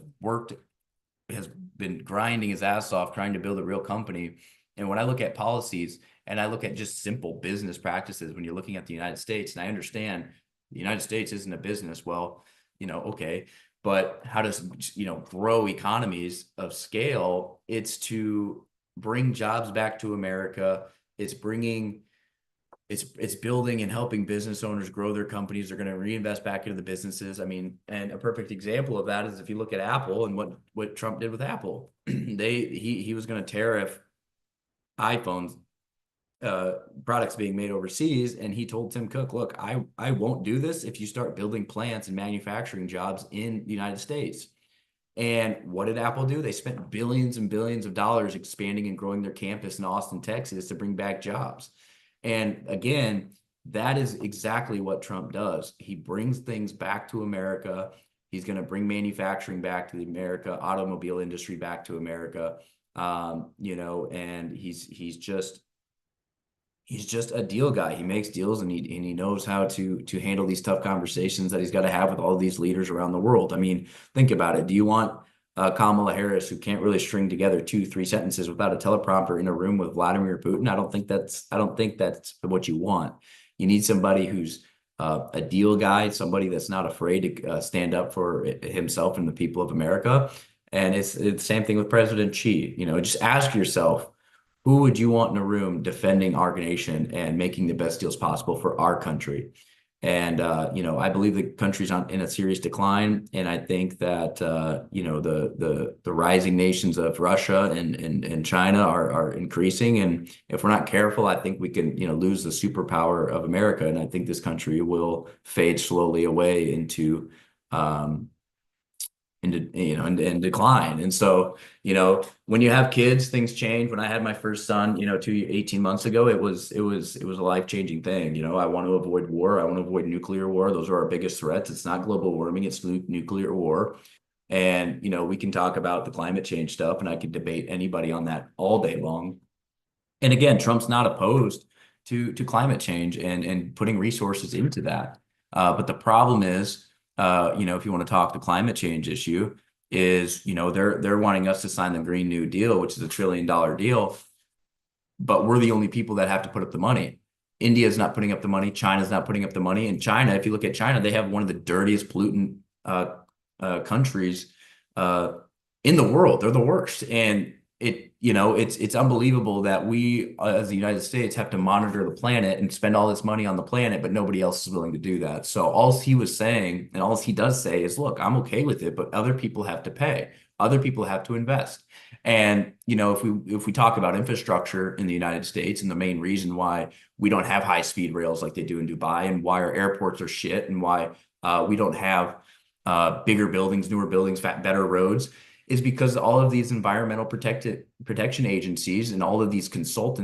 been grinding his ass off trying to build a real company. And when I look at policies and I look at just simple business practices, when you're looking at the United States, and I understand the United States isn't a business, well, okay, but how does, grow economies of scale? It's to bring jobs back to America. It's building and helping business owners grow their companies. They're going to reinvest back into the businesses. I mean, and a perfect example of that is if you look at Apple and what Trump did with Apple. He was going to tariff iPhones products being made overseas, and he told Tim Cook, look, I won't do this if you start building plants and manufacturing jobs in the United States. And what did Apple do? They spent billions and billions of dollars expanding and growing their campus in Austin, Texas to bring back jobs. And again, that is exactly what Trump does. He brings things back to America. He's going to bring manufacturing back to the America, automobile industry back to America. And he's just a deal guy. He makes deals, and he knows how to handle these tough conversations that he's got to have with all these leaders around the world. I mean, think about it. Do you want Kamala Harris, who can't really string together 2-3 sentences without a teleprompter in a room with Vladimir Putin? I don't think that's what you want. You need somebody who's a deal guy, somebody that's not afraid to stand up for himself and the people of America. And it's the same thing with President Xi. Just ask yourself, who would you want in a room defending our nation and making the best deals possible for our country? And I believe the country's in a serious decline, and I think that the rising nations of Russia and China are increasing. And if we're not careful, I think we can lose the superpower of America, and I think this country will fade slowly away into and decline. And so, when you have kids, things change. When I had my first son, 18 months ago, it was a life-changing thing. I want to avoid war. I want to avoid nuclear war. Those are our biggest threats. It's not global warming, it's nuclear war. And, we can talk about the climate change stuff, and I could debate anybody on that all day long. And again, Trump's not opposed to climate change and putting resources into that. But the problem is, if you want to talk the climate change issue, is they're wanting us to sign the Green New Deal, which is $1 trillion deal, but we're the only people that have to put up the money. India's not putting up the money. China's not putting up the money. And China, if you look at China, they have one of the dirtiest pollutant countries in the world. They're the worst. And it's unbelievable that we, as the United States, have to monitor the planet and spend all this money on the planet, but nobody else is willing to do that. So all he was saying, and all he does say, is, look, I'm okay with it, but other people have to pay. Other people have to invest. And if we talk about infrastructure in the United States, and the main reason why we don't have high-speed rails like they do in Dubai, and why our airports are shit, and why we don't have bigger buildings, newer buildings, better roads, is because all of these environmental protection agencies and all of these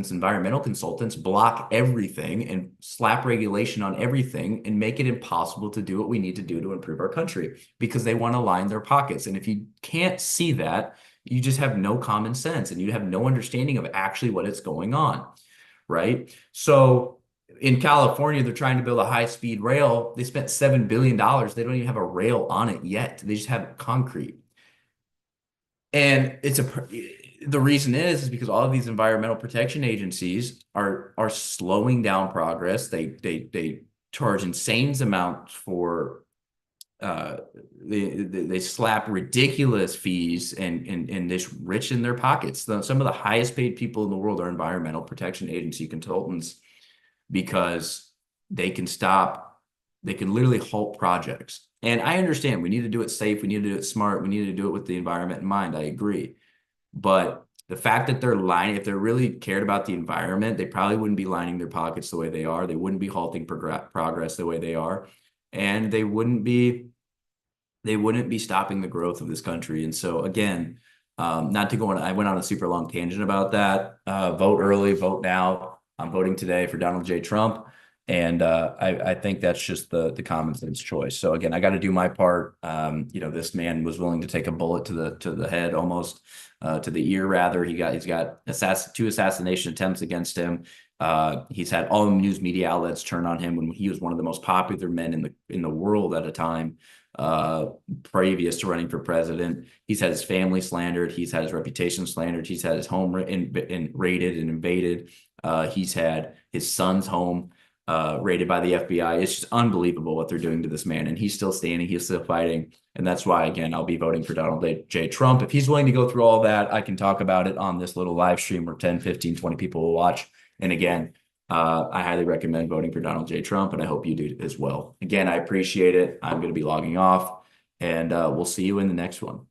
environmental consultants, block everything and slap regulation on everything and make it impossible to do what we need to do to improve our country, because they want to line their pockets. And if you can't see that, you just have no common sense, and you have no understanding of actually what is going on, right? So in California, they're trying to build a high-speed rail. They spent $7 billion. They don't even have a rail on it yet. They just have concrete. And the reason is because all of these environmental protection agencies are slowing down progress. They charge insane amounts for uh, they slap ridiculous fees and just rich in their pockets. Some of the highest paid people in the world are environmental protection agency consultants because they can stop, they can literally halt projects. And I understand we need to do it safe, we need to do it smart, we need to do it with the environment in mind. I agree. But the fact that they're lining, if they really cared about the environment, they probably wouldn't be lining their pockets the way they are. They wouldn't be halting progress the way they are. And they wouldn't be stopping the growth of this country. And so again, not to go on, I went on a super long tangent about that. Vote early, vote now. I'm voting today for Donald J. Trump. And I think that's just the common sense choice. So again, I got to do my part. This man was willing to take a bullet to the head, almost to the ear rather. He's got two assassination attempts against him. He's had all the news media outlets turn on him when he was one of the most popular men in the world at a time, uh, previous to running for president. He's had his family slandered. He's had his reputation slandered. He's had his home raided and invaded. He's had his son's home raided by the FBI. It's just unbelievable what they're doing to this man. And he's still standing. He's still fighting. And that's why, again, I'll be voting for Donald J. Trump. If he's willing to go through all that, I can talk about it on this little live stream where 10, 15, 20 people will watch. And again, I highly recommend voting for Donald J. Trump, and I hope you do as well. Again, I appreciate it. I'm going to be logging off, and we'll see you in the next one.